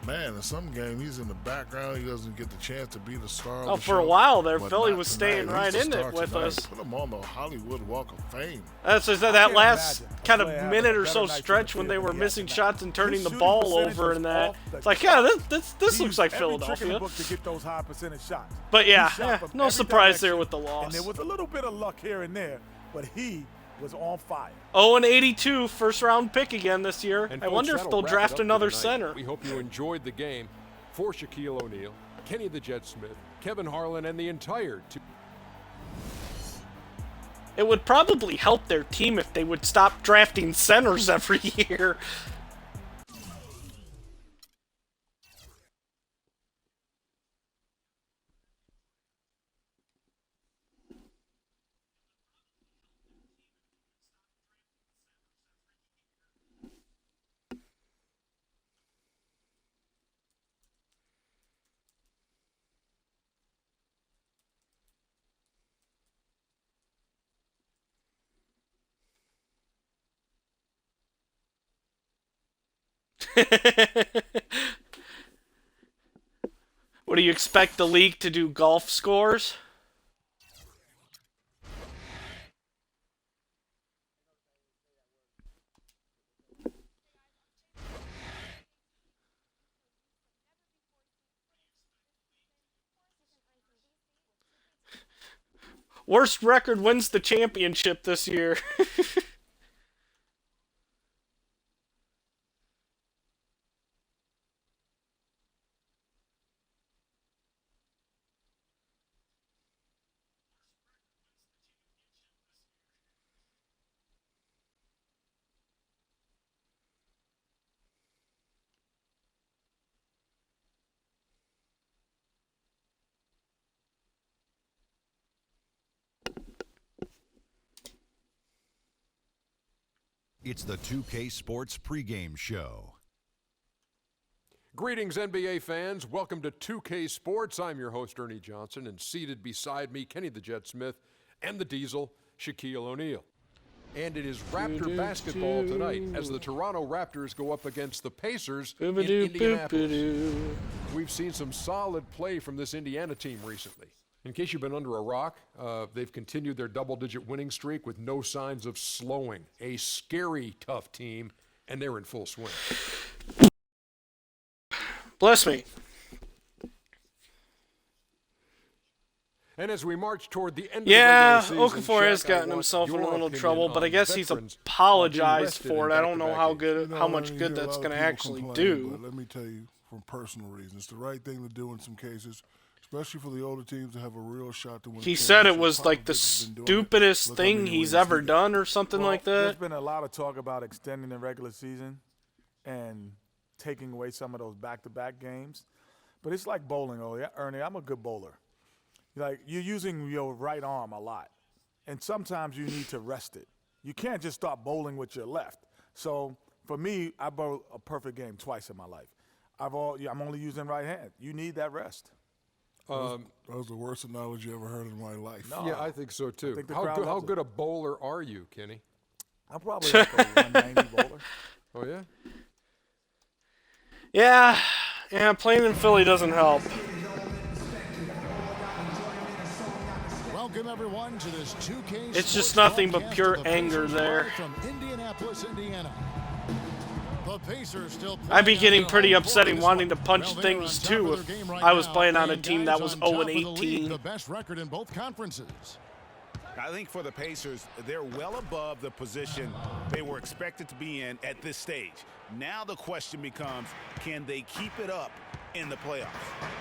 Man, in some game, he's in the background. He doesn't get the chance to be the star. Oh, of the for a show, while there, but Philly not was tonight. staying He's right the in it star with tonight. us. Put him on the Hollywood Walk of Fame. That's that can't last imagine a kind of player having minute a or better so night from the stretch when they field were than he had missing tonight. shots and turning His the shooting ball percentage over was and that. off the It's like, yeah, chart. this He looks used like every trick in Philadelphia. the book to get those high percentage shots. But He yeah, shot from no every surprise there direction, with the And loss. there was a little bit of luck here and there, but he was on fire. 0-82, first round pick again this year. And I folks, wonder if that'll they'll wrap it draft up for another tonight. center. We hope you enjoyed the game. For Shaquille O'Neal, Kenny the Jet Smith, Kevin Harlan, and the entire It would probably help their team if they would stop drafting centers every year. What do you expect the league to do? Golf scores? Worst record wins the championship this year. It's the 2K Sports pregame show. Greetings, NBA fans. Welcome to 2K Sports. I'm your host, Ernie Johnson, and seated beside me, Kenny the Jet Smith and the Diesel, Shaquille O'Neal. And it is Raptor basketball tonight as the Toronto Raptors go up against the Pacers in Boop-a-doo, Indianapolis. boop-a-doo. We've seen some solid play from this Indiana team recently. In case you've been under a rock, they've continued their double-digit winning streak with no signs of slowing. A scary, tough team, and they're in full swing. Bless me. And as we march toward the end Yeah, of the regular season, Okafor has Shaq, I gotten want himself in your a little opinion trouble, but on I guess he's veterans apologized being for it. I don't know rested how in good, how much You good hear a that's lot going of to people actually complaining, do. But let me tell you, from personal reasons, it's the right thing to do in some cases, especially for the older teams to have a real shot to win. He said it was like the stupidest thing he's ever done or something like There's that. been a lot of talk about extending the regular season and taking away some of those back-to-back games. But it's like bowling, Ernie. I'm a good bowler. Like, you're using your right arm a lot, and sometimes you need to rest it. You can't just start bowling with your left. So for me, I bowled a perfect game twice in my life. I'm only using right hand. You need that rest. That was the worst analogy I ever heard in my life. No. Yeah, I think so too. think the How crowd good, how loves it. good a bowler are you, Kenny? I'm probably like a 190 bowler. Oh, yeah? Yeah, playing in Philly doesn't help. Welcome everyone to this 2K It's just Sports nothing but broadcast pure of the anger Pacers there. live from Indianapolis, Indiana. The Pacers still I'd be playing getting out pretty their upset home and court wanting to this punch one. Well, they are things on top too of if their game right I was now, playing on a playing team that guys was on top 0 of the league, 18. The best record in both conferences. I think for the Pacers, they're well above the position they were expected to be in at this stage. Now the question becomes, can they keep it up in the playoffs?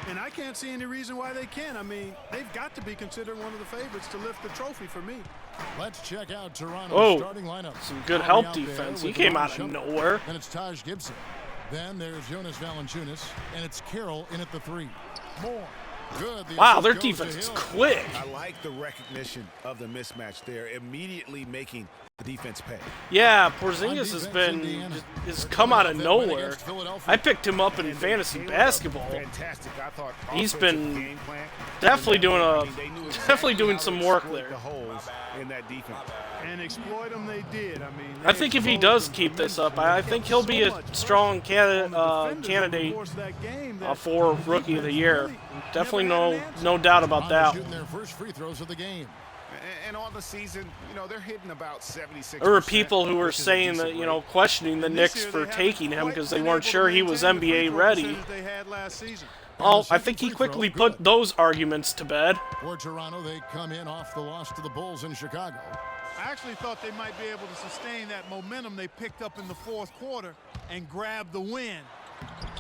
And I can't see any reason why they can. I mean, they've got to be considered one of the favorites to lift the trophy for me. Let's check out Toronto's Oh, starting lineup. some good Already help out there defense. with He came Ron out of Shumpert. nowhere. And it's Taj Gibson. Then there's Jonas Valanciunas, and it's Carroll in at the 3. Moore. Good. The Wow, assist their goes to defense is Hill. quick. I like the recognition of the mismatch there, immediately making the defense pay. Yeah, Porzingis has come out of nowhere. I picked him up in fantasy basketball. Fantastic. I thought He's offensive been game plan. definitely doing I mean, they knew definitely exactly doing how some to work exploit there. The holes in that defense. And exploit them they did. I mean, I think if he does keep this up, I think he'll be a strong candidate for Rookie of the Year. Definitely no doubt about that. Shooting their first free throws of the game. And on the season, you know, they're hitting about 76%. There were people who were which is a saying decent that, you rate. know, questioning the Knicks for taking him because they weren't sure he was NBA ready. Oh, I think he quickly put those arguments to bed. For Toronto, they come in off the loss to the Bulls in Chicago. I actually thought they might be able to sustain that momentum they picked up in the fourth quarter and grab the win.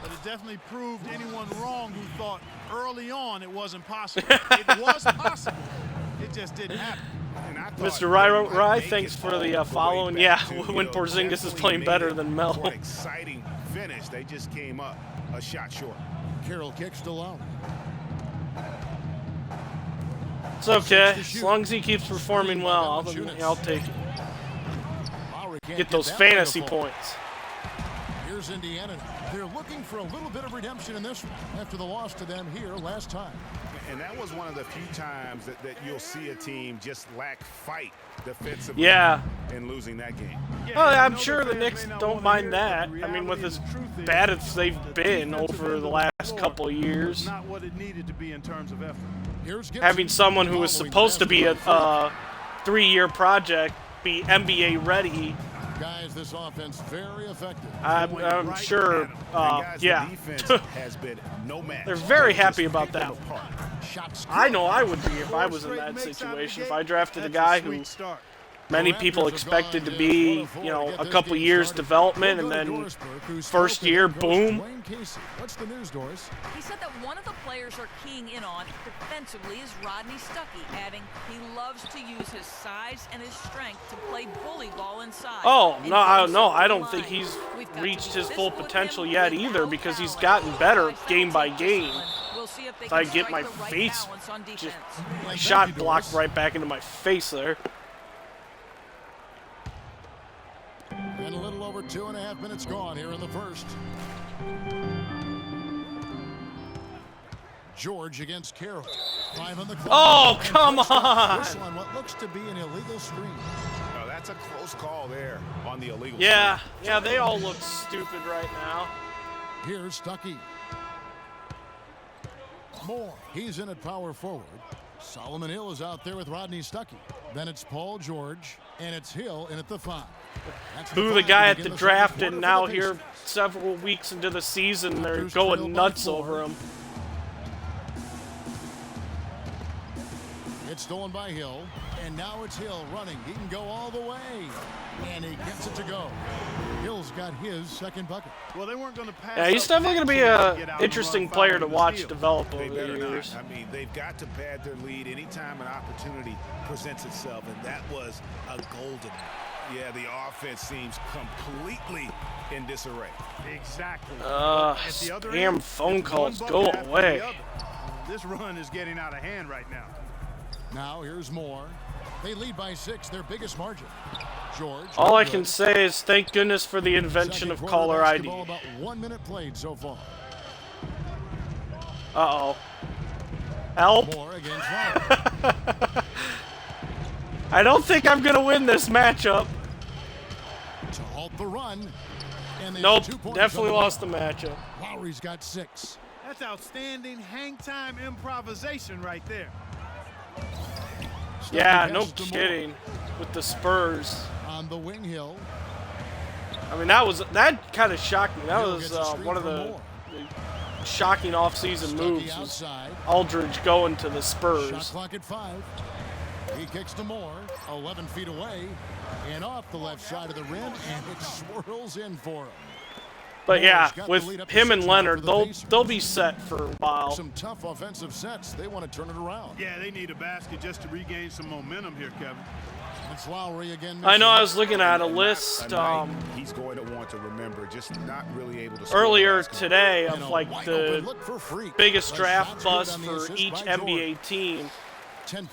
But it definitely proved anyone wrong who thought early on it wasn't possible. It was possible. It just didn't happen. Mr. Rai, thanks for the follow. And yeah, when Porzingis is playing better than Mel. For an exciting finish, they just came up a shot short. Carroll kicks to Lowry. It's okay. As long as he keeps performing well, I'll take it. Get those fantasy points. Here's Indiana. They're looking for a little bit of redemption in this one after the loss to them here last time. And that was one of the few times that you'll see a team just lack fight defensively in losing that game. Well, I'm sure the Knicks don't mind that. I mean, with as bad as they've been over the last couple of years. Not what it needed to be in terms of effort. Having someone who was supposed to be a 3-year project be NBA ready. Guys, this offense very effective. I'm sure, yeah. has been no match. They're very happy about that. I know I would be if I was in that situation. If I drafted a guy who many people expected to be, you know, a couple years development, and then first year, boom. What's the news, Doris? He said that one of the players are keying in on defensively is Rodney Stuckey, adding he loves to use his size and his strength to play bully ball inside. Oh, no, I don't think he's reached his full potential yet either, because he's gotten better game by game. If I get my face, just my shot blocked right back into my face there. And a little over 2.5 minutes gone here in the first. George against Carroll. 5 on the clock. Oh, come on! This on what looks to be an illegal screen. That's a close call there on the illegal. Yeah, yeah, they all look stupid right now. Here's Stuckey. Moore, he's in at power forward. Solomon Hill is out there with Rodney Stuckey. Then it's Paul George, and it's Hill in at the 5. Who the guy at the draft, and now here several weeks into the season, they're going nuts over him. It's stolen by Hill, and now it's Hill running. He can go all the way, and he gets it to go. Hill's got his second bucket. Well, they weren't going to pass. Yeah, he's definitely going to be an interesting player to watch develop over the years. I mean, they've got to pad their lead anytime an opportunity presents itself, and that was a golden. Yeah, the offense seems completely in disarray. Exactly. Damn phone calls, go away. This run is getting out of hand right now. Now here's Moore. They lead by 6, their biggest margin. George. All I can say is thank goodness for the invention of caller ID. About 1 minute played so far. Uh-oh. Help. Moore against Lowry. I don't think I'm going to win this matchup. To halt the run. And nope, definitely lost the matchup. Lowry's got 6. That's outstanding hang time improvisation right there. Yeah, no kidding. With the Spurs. On the wing, Hill. I mean, that kind of shocked me. That was one of the shocking off-season moves. Was Aldridge going to the Spurs. Shot clock at 5. He kicks to Moore, 11 feet away, and off the left side of the rim, and it swirls in for him. But yeah, with him and Leonard, they'll be set for a while. Some tough offensive sets. They want to turn it around. Yeah, they need a basket just to regain some momentum here, Kevin. It's Lowry again. I know I was looking at a list he's going to want to remember, just not really able to earlier today of like the biggest draft bust for each NBA team.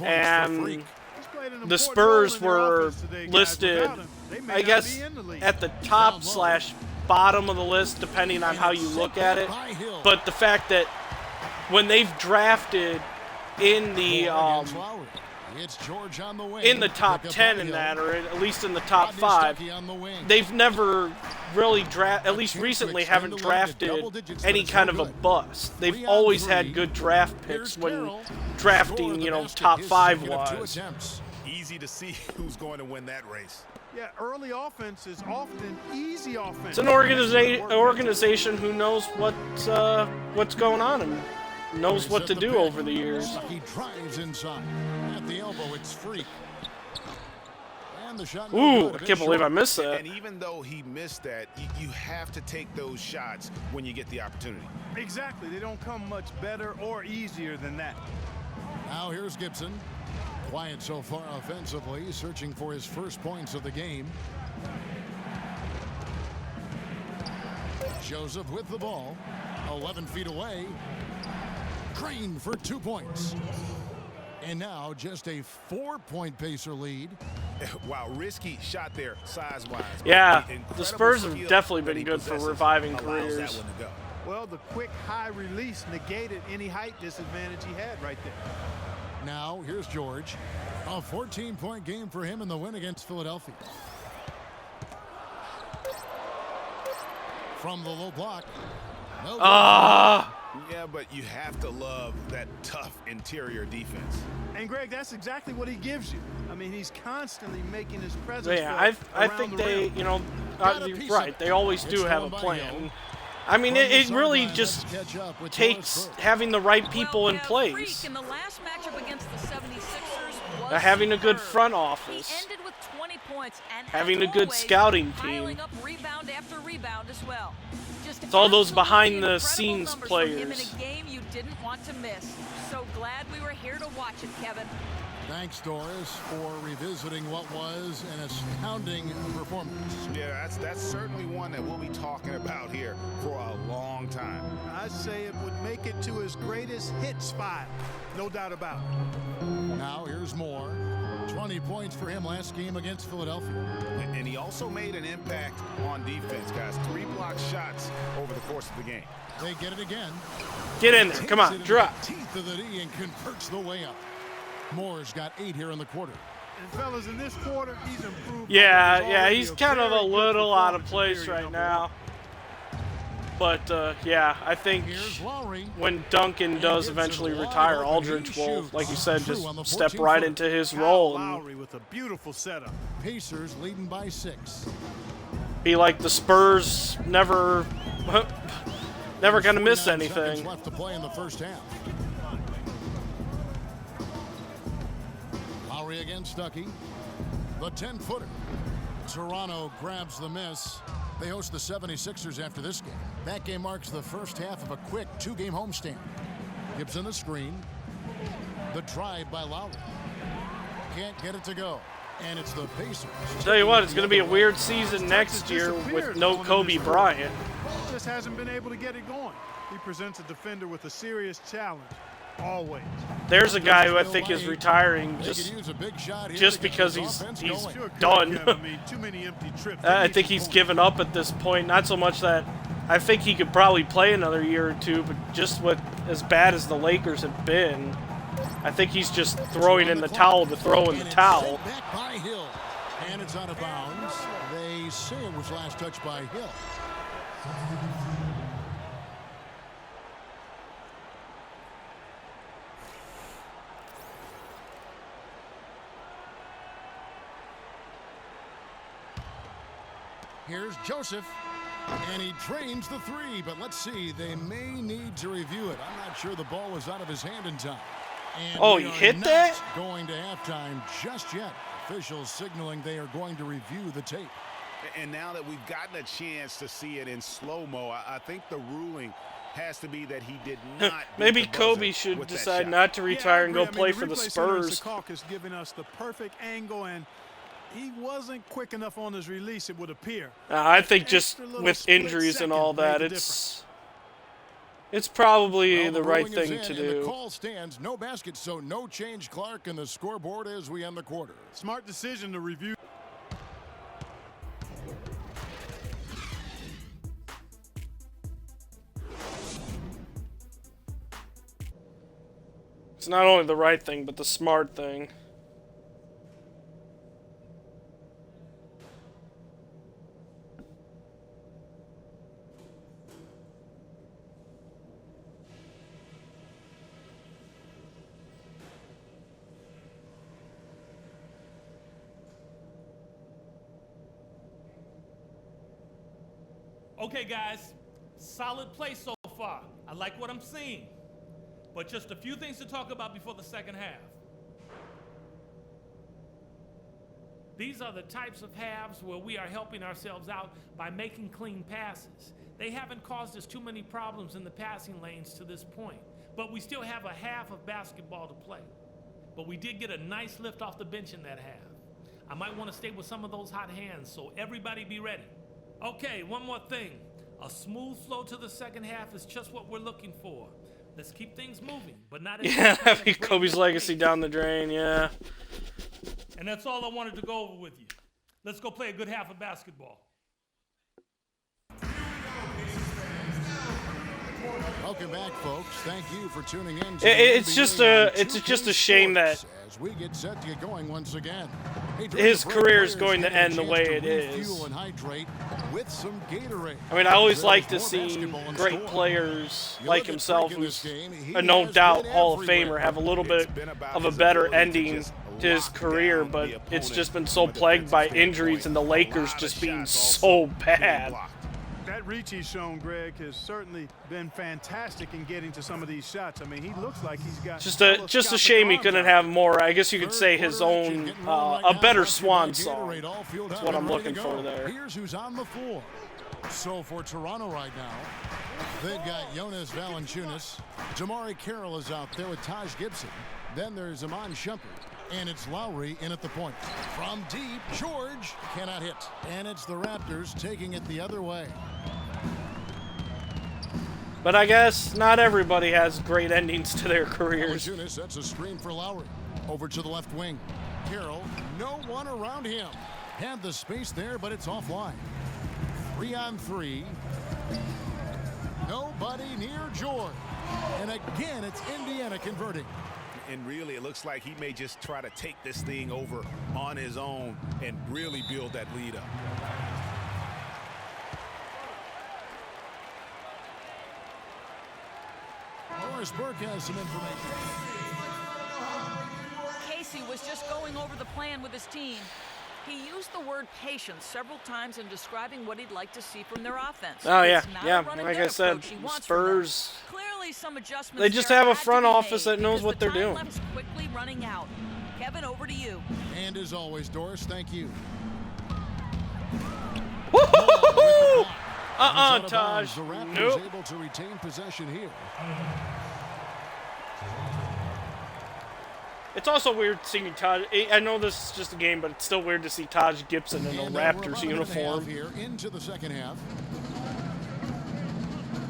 And the Spurs were listed, I guess, at the top / bottom of the list, depending on how you look at it. But the fact that when they've drafted in the top 10 in that, or at least in the top 5, they've never really at least recently haven't drafted any kind of a bust. They've always had good draft picks when drafting, top 5 wise. Easy to see who's going to win that race. Yeah, early offense is often easy offense. It's an organization who knows what's going on and knows what to do over the years. He drives inside. At the elbow, it's Freak. And the shot. Ooh, I can't believe I missed that. And even though he missed that, you have to take those shots when you get the opportunity. Exactly. They don't come much better or easier than that. Now here's Gibson. Quiet so far offensively, searching for his first points of the game. Joseph with the ball, 11 feet away. Crane for 2 points. And now just a 4-point Pacer lead. Wow, risky shot there, size-wise. Yeah, the Spurs have definitely been good for reviving careers. Well, the quick high release negated any height disadvantage he had right there. Now, here's George. A 14-point game for him in the win against Philadelphia. From the low block. No Yeah, but you have to love that tough interior defense. And, Greg, that's exactly what he gives you. I mean, he's constantly making his presence I think they, right, they always do have a plan. I mean, it really just takes having the right people in place. In the last matchup against the 76ers having a good front office. He ended with 20 points and having a good scouting team. Piling up rebound after rebound as well. It's all those behind-the-scenes players. In a game you didn't want to miss. So glad we were here to watch it, Kevin. Thanks, Doris, for revisiting what was an astounding performance. Yeah, that's certainly one that we'll be talking about here for a long time. I'd say it would make it to his greatest hits file. No doubt about it. Now here's Moore. 20 points for him last game against Philadelphia. And he also made an impact on defense, guys. 3 block shots over the course of the game. They get it again. Get in there. Come on, drop. Teeth of the knee and converts the way up. Moore's got 8 here in the quarter. And fellas, in this quarter, he's improved. Yeah, he's kind of a little out of place right now. But, yeah, I think when Duncan does eventually retire, Aldridge will, like you said, just step right into his role and Lowry with a beautiful setup. Pacers leading by 6. be like the Spurs, never gonna miss anything. Left to play in the first half. Lowry against Stuckey. The 10-footer. Toronto grabs the miss. They host the 76ers after this game. That game marks the first half of a quick 2-game homestand. Gibson the screen. The drive by Lowry. Can't get it to go. And it's the Pacers. Tell you what, it's going to be a weird season next year with no Kobe Bryant. Just hasn't been able to get it going. He presents a defender with a serious challenge. Always. There's a guy who I think is retiring just because he's done. I think he's given up at this point. Not so much that I think he could probably play another year or two, but just with as bad as the Lakers have been, I think he's just throwing in the towel to throw in the towel. Back by Hill. And it's out of bounds. They say it was last touched by Hill. Here's Joseph, and he drains the 3, but let's see, they may need to review it. I'm not sure the ball was out of his hand in time. And oh, he hit that? Going to halftime just yet. Officials signaling they are going to review the tape. And now that we've gotten a chance to see it in slow-mo, I think the ruling has to be that he did not. Maybe Kobe should decide not to retire and go play for the Spurs. Is giving us the perfect angle, and he wasn't quick enough on his release, it would appear. I think just with injuries and all that, it's probably the right thing to do. The call stands, no basket, so no change, Clark, and the scoreboard as we end the quarter. Smart decision to review. It's not only the right thing, but the smart thing. Okay, guys, solid play so far. I like what I'm seeing. But just a few things to talk about before the second half. These are the types of halves where we are helping ourselves out by making clean passes. They haven't caused us too many problems in the passing lanes to this point, but we still have a half of basketball to play. But we did get a nice lift off the bench in that half. I might want to stay with some of those hot hands, so everybody be ready. Okay, one more thing. A smooth flow to the second half is just what we're looking for. Let's keep things moving, but not... Yeah, Kobe's legacy down the drain, yeah. And that's all I wanted to go over with you. Let's go play a good half of basketball. Welcome back, folks. Thank you for tuning in. It's just a shame that as we get set to get going once again. His career is going to end the way it is. I mean, I always like to see great players like himself, who's a no doubt Hall of Famer, have a little bit of a better ending to his career, but it's just been so plagued by injuries and the Lakers just being so bad. That reach he's shown, Greg, has certainly been fantastic in getting to some of these shots. I mean, he looks like he's got just a shame he couldn't have more. I guess you could say his own a better swan song. That's what I'm looking for there. Here's who's on the floor. So for Toronto right now, they've got Jonas Valanciunas. MyCareer is out there with Taj Gibson. Then there's Iman Shumpert. And it's Lowry in at the point. From deep, George cannot hit. And it's the Raptors taking it the other way. But I guess not everybody has great endings to their careers. That's a screen for Lowry. Over to the left wing. Carroll, no one around him. Had the space there, but it's offline. 3-on-3. Nobody near George. And again, it's Indiana converting. And really, it looks like he may just try to take this thing over on his own and really build that lead up. Doris Burke has some information. Casey was just going over the plan with his team. He used the word patience several times in describing what he'd like to see from their offense. Oh, yeah, It's not a yeah. run and Like gun I said, approach he wants from them. Spurs. Clearly, some adjustments They just there have a had to front be office made that knows because what the they're time doing. left's quickly running out. Kevin, over to you. And as always, Doris, thank you. Woo-hoo-hoo-hoo! Out of Taj. bounds. The Raptors Nope. able to retain possession here. It's also weird seeing Taj. I know this is just a game, but it's still weird to see Taj Gibson in a And we're about Raptors a minute and a half uniform. here into the second half.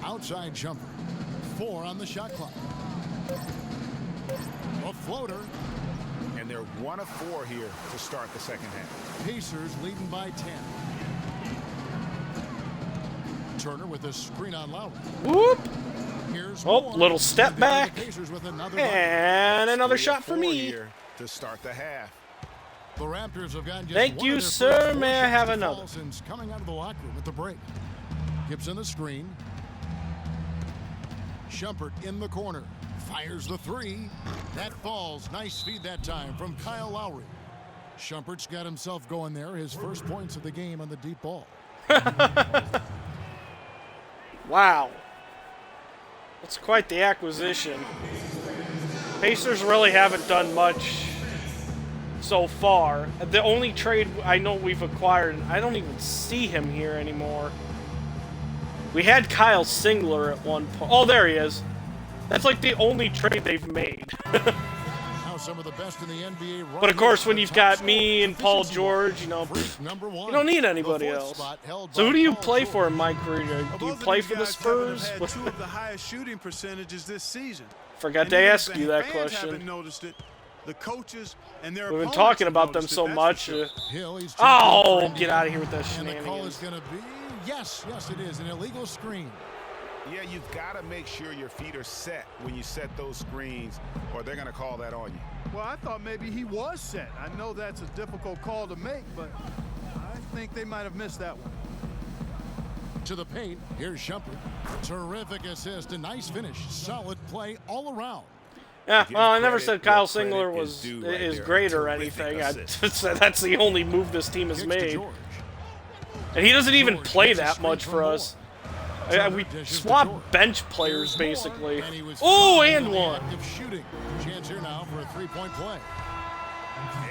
Outside jumper. 4 on the shot clock. A floater. And they're 1 of 4 here to start the second half. Pacers leading by 10. Turner with a screen on Lowry. Whoop! Here's Oh, more. little step back. The Pacers with another And another 3 shot of for 4 me. here to start the half. The Raptors have gotten just Thank one you, of their sir. first 4 May I shots have to another? fall since coming out of the locker room at the break. Gibson the screen. Shumpert in the corner. Fires the 3. That falls. Nice feed that time from Kyle Lowry. Shumpert's got himself going there. His first points of the game on the deep ball. Wow. That's quite the acquisition. Pacers really haven't done much so far. The only trade I know we've acquired, I don't even see him here anymore. We had Kyle Singler at one point. Oh, there he is. That's like the only trade they've made. Now some of the best in the NBA. But of course, when you've got me and Paul George, you know, you don't need anybody else. So who do you play for in my career? Do you play for the Spurs? Had 2 of the highest shooting percentages this season. Forgot to And even ask the you that fans question. haven't noticed it. The coaches and their We've been opponents talking have about them noticed so it, that's much. for sure. Hill, he's Oh, jumping get for out of here with that And the call is shenanigans. going to be, yes, it is, an illegal screen. Yeah, you've got to make sure your feet are set when you set those screens, or they're going to call that on you. Well, I thought maybe he was set. I know that's a difficult call to make, but I think they might have missed that one. To the paint, here's Shumpert. Terrific assist, a nice finish. Solid play all around. Yeah, well, I never credit said Kyle where credit Singler is due right is there. great or Terrific anything. I assist. said that's the only move this team has Kicks to made. George. And he doesn't even George play gets a that screen much from for Moore. us. We Dishes to swap George. bench players, Here's Moore, basically. and he was Oh, fouled and in the one. act of shooting. Chance here now for a 3-point play.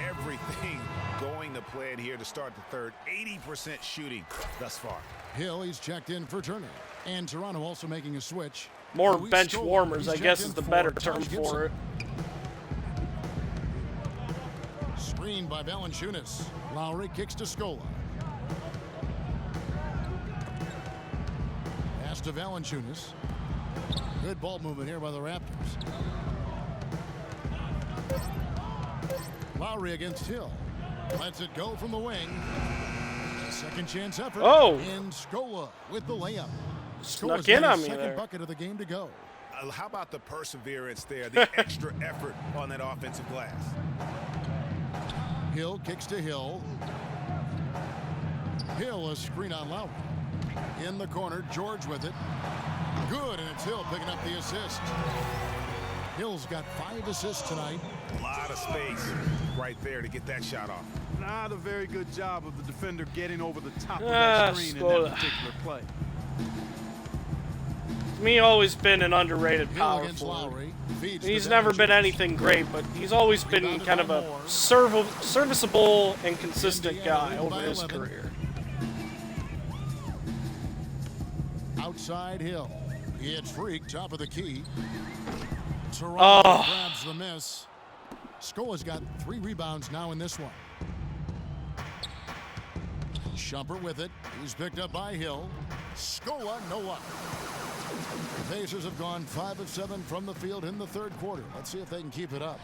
Everything going to plan here to start the third. 80% shooting thus far. Hill, he's checked in for Turner. And Toronto also making a switch. More Luis bench Scola, warmers, he's I checked guess, in is the for better Taj term Gibson. for it. Screened by Valanciunas. Lowry kicks to Scola. Pass to Valanciunas. Good ball movement here by the Raptors. Lowry against Hill. Lets it go from the wing. Second chance effort. Oh. And Scola with the layup. Snuck Scola's in got on his me second there. bucket of the game to go. How about the perseverance there, the extra effort on that offensive glass? Hill kicks to Hill. Hill, a screen on Lowry. In the corner, George with it. Good, and it's Hill picking up the assist. Hill's got 5 assists tonight. A lot of space right there to get that shot off. Not a very good job of the defender getting over the top of Ah, that screen in Scola. that particular play. To me, always been an underrated Hill power against forward. Lowry. Feeds He's to never been Valanciunas. anything great, but he's always been Rebounded kind of by a Moore. serviceable and consistent Indiana guy leading over by his 11. career. Outside Hill. It's Freak, top of the key. Toronto Oh. grabs the miss. Scola's got 3 rebounds now in this one. Shumpert with it. He's picked up by Hill. Scola, no luck. The Pacers have gone 5 of 7 from the field in the third quarter. Let's see if they can keep it up.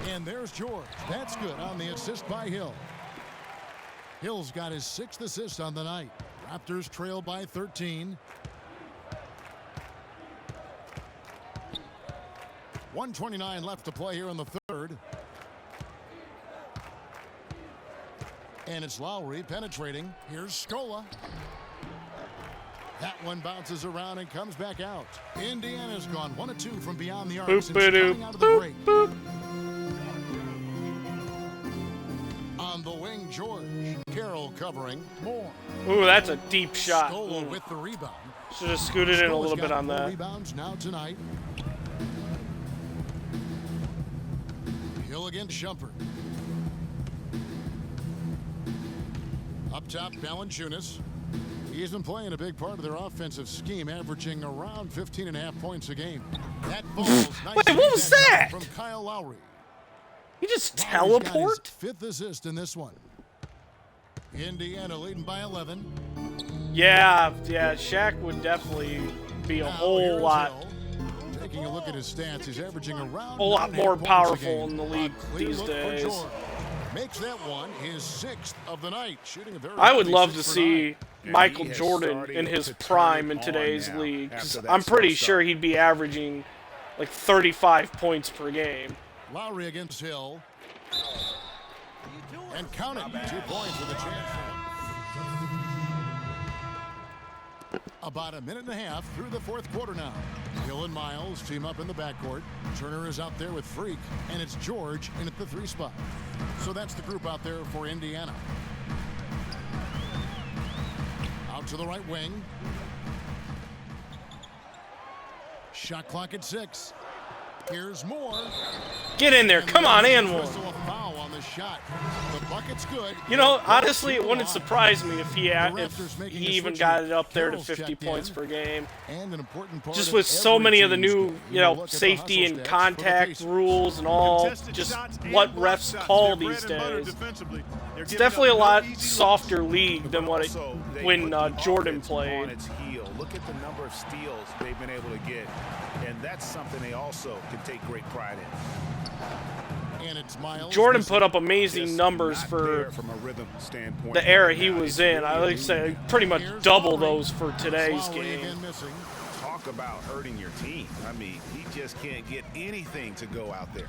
And there's George. That's good on the assist by Hill. Hill's got his 6th assist on the night. Raptors trail by 13. 1:29 left to play here in the third. And it's Lowry penetrating. Here's Scola. That one bounces around and comes back out. Indiana's gone 1 of 2 from beyond the arc since coming out of the break. On the wing, George. Carroll covering. Moore. Ooh, that's a deep shot. Scola with the rebound. Should have scooted in a little bit on that. Rebounds now tonight. Hill against Shumpert. Up top, Valanciunas. He's been playing a big part of their offensive scheme, averaging around 15.5 points a game. That ball's nice. Wait, what was that? From Kyle Lowry. He just Lowry's got his teleport? 5th assist in this one. Indiana leading by 11. Yeah, Shaq would definitely be a whole lot. Taking a look at his stats, he's averaging around A lot 9.5 more points a powerful game. in the league A clear these look for days. Jordan. Makes that one his 6th of the night, shooting a very I would healthy love to 6 for see 9. Michael Jordan in his prime in today's league. 'Cause I'm pretty sure he'd be averaging like 35 points per game. Lowry against Hill. And counting 2 points with a chance. About a minute and a half through the fourth quarter now. Hill and Miles team up in the backcourt. Turner is out there with Freak, and it's George in at the 3 spot. So that's the group out there for Indiana. Out to the right wing. Shot clock at 6. Here's Moore. Get in there, come on, and one. Whistle a foul on the shot. The bucket's good. You know, honestly, it wouldn't surprise me if he even got it up there to 50 points per game. And an important part Just with so many of the new, safety and contact rules and all, just what refs call these days. It's definitely a lot softer league than when Jordan played. Look at the number of steals they've been able to get, and that's something they also can take great pride in. And it's Miles. Jordan put up amazing numbers for from a rhythm standpoint. the era he was in. I like to say pretty much double those for today's game. Talk about hurting your team. I mean, he just can't get anything to go out there.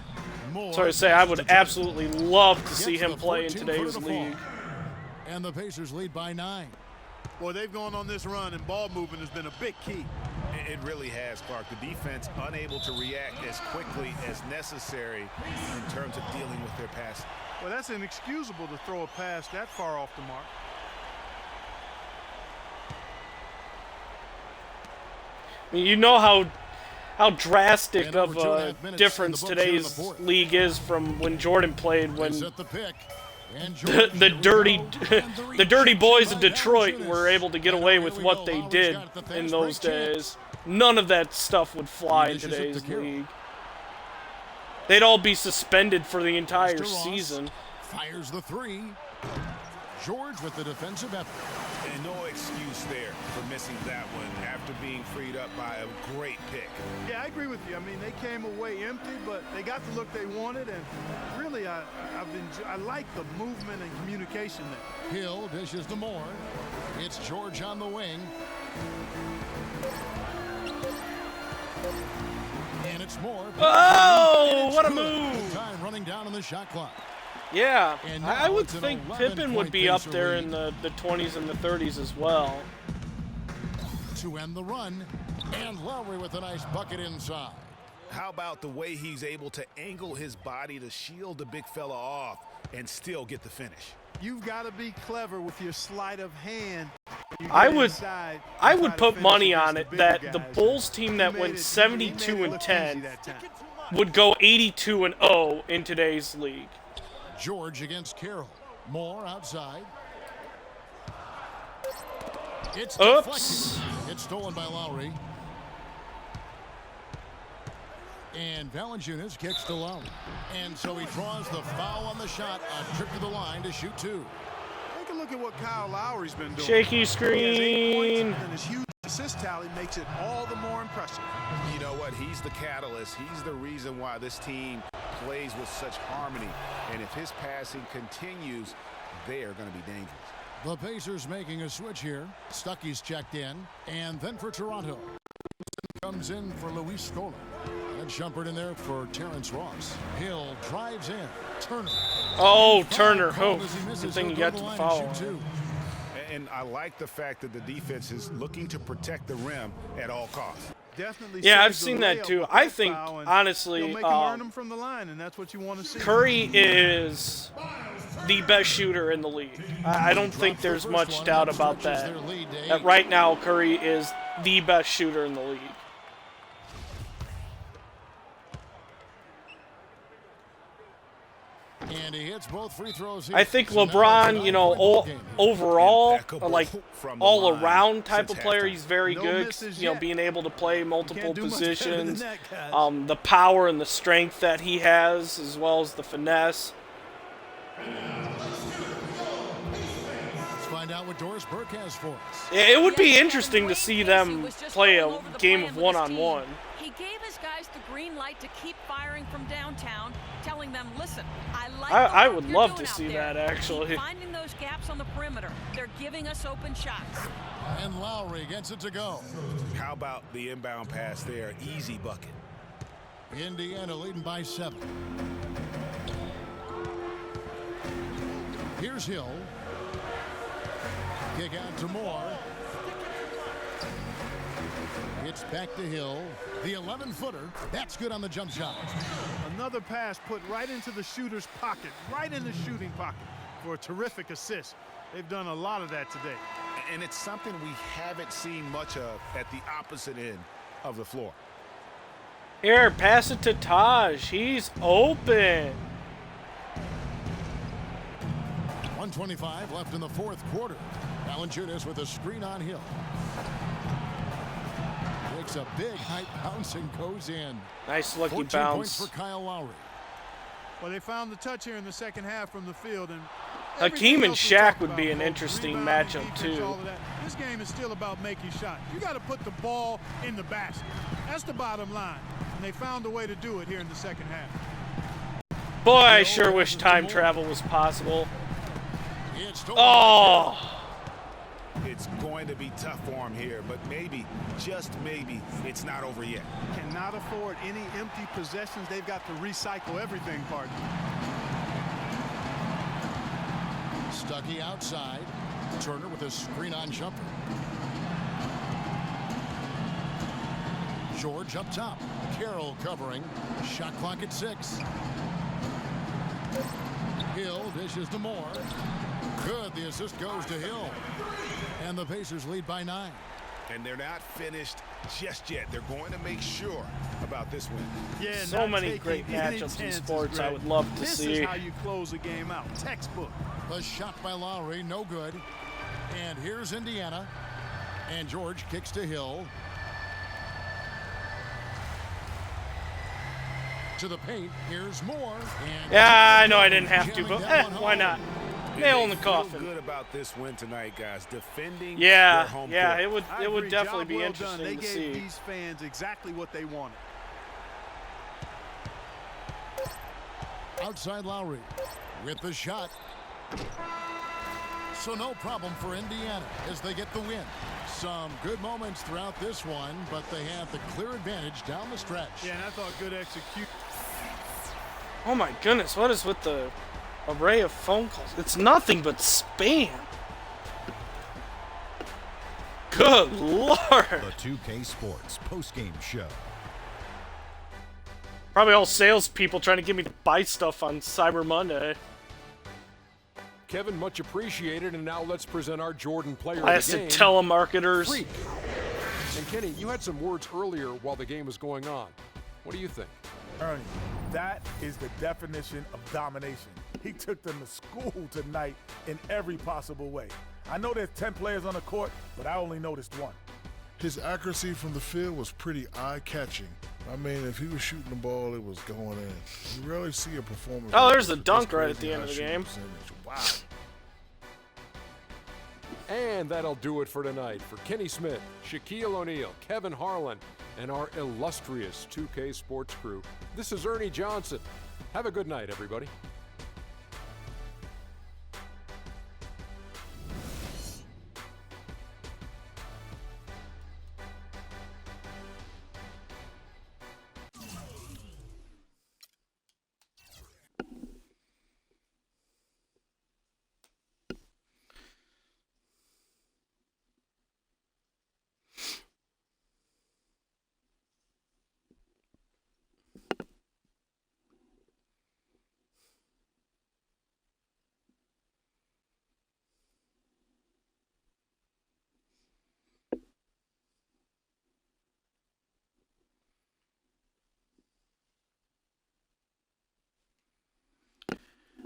Sorry to say, I would absolutely love to see him play in today's league. And the Pacers lead by 9. Boy, they've gone on this run, and ball movement has been a big key. It really has, Clark. The defense unable to react as quickly as necessary in terms of dealing with their passing. Well, that's inexcusable to throw a pass that far off the mark. You know how drastic of a difference today's league is from when Jordan played, when the dirty boys of Detroit were able to get away with what they did in those days. None of that stuff would fly in today's league. They'd all be suspended for the entire season. Fires the 3. George with the defensive effort. And no excuse there for missing that one after being freed up by a great pick. Yeah, I agree with you. I mean, they came away empty, but they got the look they wanted, and really, I like the movement and communication there. Hill dishes to Moore. It's George on the wing. And it's Moore. Oh, what a move! Time running down on the shot clock. Yeah, I would think Pippen would be up there in the 20s and the 30s as well. To end the run, and Lowry with a nice bucket inside. How about the way he's able to angle his body to shield the big fella off and still get the finish? You've got to be clever with your sleight of hand. I would put money on it that the Bulls team that went 72-10 would go 82-0 in today's league. George against Carroll. Moore outside. It's Oops. Deflected. It's stolen by Lowry. And Valanciunas kicks to Lowry. And so he draws the foul on the shot. A trip to the line to shoot 2. Take a look at what Kyle Lowry's been doing. Shaky screen. And his huge assist tally makes it all the more impressive. You know what? He's the catalyst. He's the reason why this team plays with such harmony. And if his passing continues, they are going to be dangerous. The Pacers making a switch here. Stuckey's checked in. And then for Toronto. Comes in for Luis Scola. That jumpered in there for Terrence Ross. Hill drives in. Turner. Oh, Turner. Oh, As he good misses, thing he'll you go got to the line and foul. shoot two. And I like the fact that the defense is looking to protect the rim at all costs. Definitely. Yeah, I've saves the seen that layup too. with I that think, foul, and honestly, you'll make him earn them from the line, and that's what you want to see. Curry is the best shooter in the league. I don't think there's much doubt about that. That right now, Curry is the best shooter in the league. And he hits both free throws here. I think So now it's a LeBron, you know, 9-point ball game. overall, Impeccable like from the all line around type since of player, halftime. he's very No good. misses You know, yet. being able to play multiple Can't do much better than positions, that, guys. the power and the strength that he has, as well as the finesse. Let's find out what Doris Burke has for us. It would be Yes, interesting to Wayne see Casey them was just play all a over the game plan of with his one-on-one. team. He gave his guys the green light to keep firing from downtown, telling them, listen, I the would work you're love doing to out see there. that, actually. Keep finding those gaps on the perimeter. They're giving us open shots. And Lowry gets it to go. How about the inbound pass there? Easy bucket. Indiana leading by 7. Here's Hill. Kick out to Moore. It's back to Hill. The 11-footer. That's good on the jump shot. Another pass put right into the shooter's pocket, right in the shooting pocket for a terrific assist. They've done a lot of that today. And it's something we haven't seen much of at the opposite end of the floor. Here, pass it to Taj. He's open. 1:25 left in the fourth quarter. Valanciunas with a screen on Hill. Takes a big height bounce and goes in. Nice lucky 14 bounce. points for Kyle Lowry. Well, they found the touch here in the second half from the field, and Hakeem and everything else we Shaq talked would about, be an folks, interesting rebounding, matchup, defense, too. all of that. This game is still about making shots. You got to put the ball in the basket. That's the bottom line, and they found a way to do it here in the second half. Boy, I sure wish time travel was possible. It's stolen. Oh! It's going to be tough for him here, but maybe, just maybe, it's not over yet. Cannot afford any empty possessions. They've got to recycle everything, partner. Stuckey outside. Turner with a screen on jumper. George up top. Carroll covering. Shot clock at 6. Hill dishes to Moore. Good. The assist goes to Hill. And the Pacers lead by 9. And they're not finished just yet. They're going to make sure about this win. Yeah, So not many taking great any matchups in chances, sports I Greg. would love to This see. is how you close a game out. Textbook. The shot by Lowry, no good. And here's Indiana. And George kicks to Hill. To the paint. Here's Moore. And Yeah, I know I didn't have to, jamming but that one why home. not? Nail in the They feel coffin. good about this win tonight, guys. Defending Yeah, their home yeah, court. it would I it would agree. definitely Job be well interesting done. They to gave see. these fans exactly what they wanted. Outside Lowry with the shot. So no problem for Indiana as they get the win. Some good moments throughout this one, but they have the clear advantage down the stretch. Yeah, and I thought good execution. Oh my goodness, what is with the array of phone calls? It's nothing but spam. Good lord. The 2K Sports postgame show. Probably all salespeople trying to get me to buy stuff on Cyber Monday. Kevin, much appreciated, and now let's present our Jordan player of Blasted the game. telemarketers. Freak. And Kenny, you had some words earlier while the game was going on. What do you think? Ernie, that is the definition of domination. He took them to school tonight in every possible way. I know there's 10 players on the court, but I only noticed one. His accuracy from the field was pretty eye-catching. I mean, if he was shooting the ball, it was going in. You rarely see a performance. Oh, like there's this the with dunk this right at crazy the end of high the shooting game. percentage. Wow. And that'll do it for tonight. For Kenny Smith, Shaquille O'Neal, Kevin Harlan, and our illustrious 2K Sports crew, this is Ernie Johnson. Have a good night, everybody.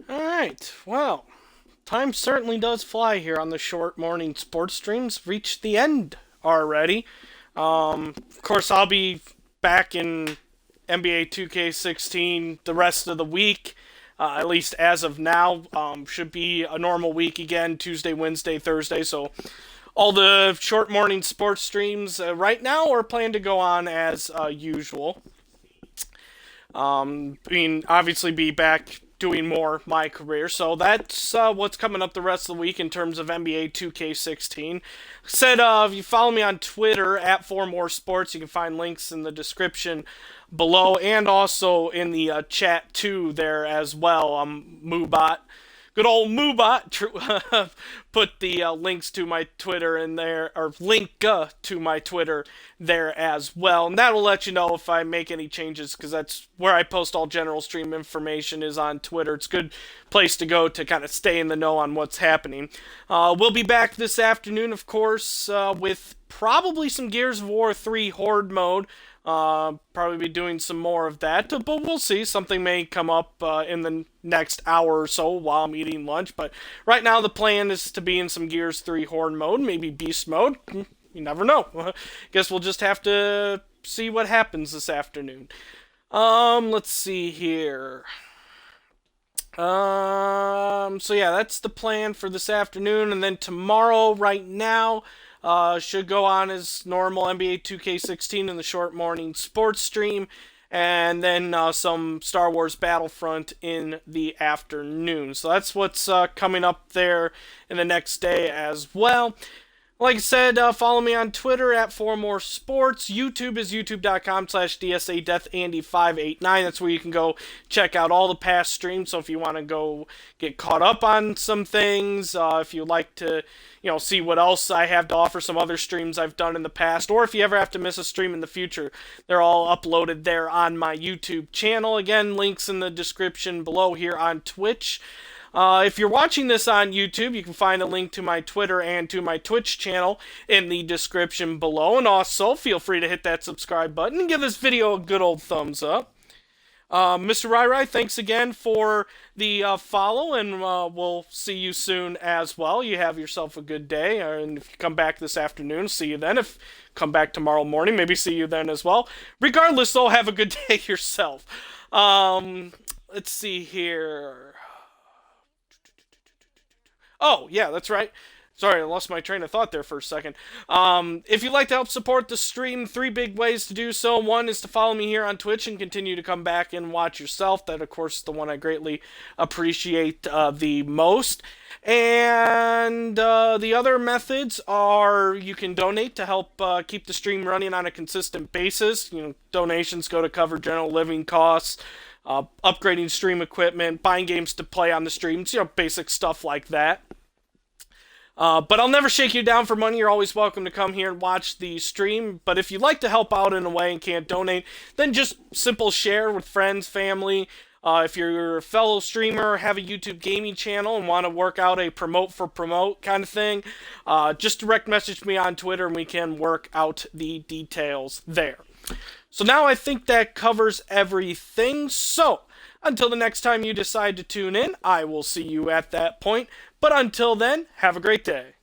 Alright, well, time certainly does fly here on the short morning sports streams. Reached the end already. Of course, I'll be back in NBA 2K16 the rest of the week, at least as of now. Should be a normal week again, Tuesday, Wednesday, Thursday, so all the short morning sports streams right now are planned to go on as usual. Obviously be back doing more MyCareer, so that's what's coming up the rest of the week in terms of NBA 2K16. Said, if you follow me on Twitter, at 4moresports, you can find links in the description below, and also in the chat too there as well. Moobot. Good old Moobot put the links to my Twitter in there, or link to my Twitter there as well. And that'll let you know if I make any changes, because that's where I post all general stream information, is on Twitter. It's a good place to go to kind of stay in the know on what's happening. We'll be back this afternoon, of course, with probably some Gears of War 3 Horde mode. Probably be doing some more of that, but we'll see. Something may come up in the next hour or so while I'm eating lunch, but right now the plan is to be in some Gears 3 Horde mode, maybe Beast mode. You never know. Guess we'll just have to see what happens this afternoon. Let's see here. So yeah, that's the plan for this afternoon, and then tomorrow, right now, should go on as normal, NBA 2K16 in the short morning sports stream, and then some Star Wars Battlefront in the afternoon. So that's what's coming up there in the next day as well. Like I said, follow me on Twitter at 4moresports. YouTube is youtube.com/DSADeathAndy589. That's where you can go check out all the past streams. So if you want to go get caught up on some things, if you like to, see what else I have to offer, some other streams I've done in the past, or if you ever have to miss a stream in the future, they're all uploaded there on my YouTube channel. Again, links in the description below here on Twitch. If you're watching this on YouTube, you can find a link to my Twitter and to my Twitch channel in the description below. And also, feel free to hit that subscribe button and give this video a good old thumbs up. Mr. Rai, thanks again for the follow, and we'll see you soon as well. You have yourself a good day, and if you come back this afternoon, see you then. If you come back tomorrow morning, maybe see you then as well. Regardless, though, have a good day yourself. Let's see here. Oh, yeah, that's right. Sorry, I lost my train of thought there for a second. If you'd like to help support the stream, 3 big ways to do so. One is to follow me here on Twitch and continue to come back and watch yourself. That, of course, is the one I greatly appreciate the most. And the other methods are you can donate to help keep the stream running on a consistent basis. Donations go to cover general living costs, upgrading stream equipment, buying games to play on the streams, basic stuff like that. But I'll never shake you down for money. You're always welcome to come here and watch the stream. But if you'd like to help out in a way and can't donate, then just simple share with friends, family. If you're a fellow streamer, have a YouTube gaming channel, and want to work out a promote for promote kind of thing, just direct message me on Twitter and we can work out the details there. So now I think that covers everything. So until the next time you decide to tune in, I will see you at that point. But until then, have a great day.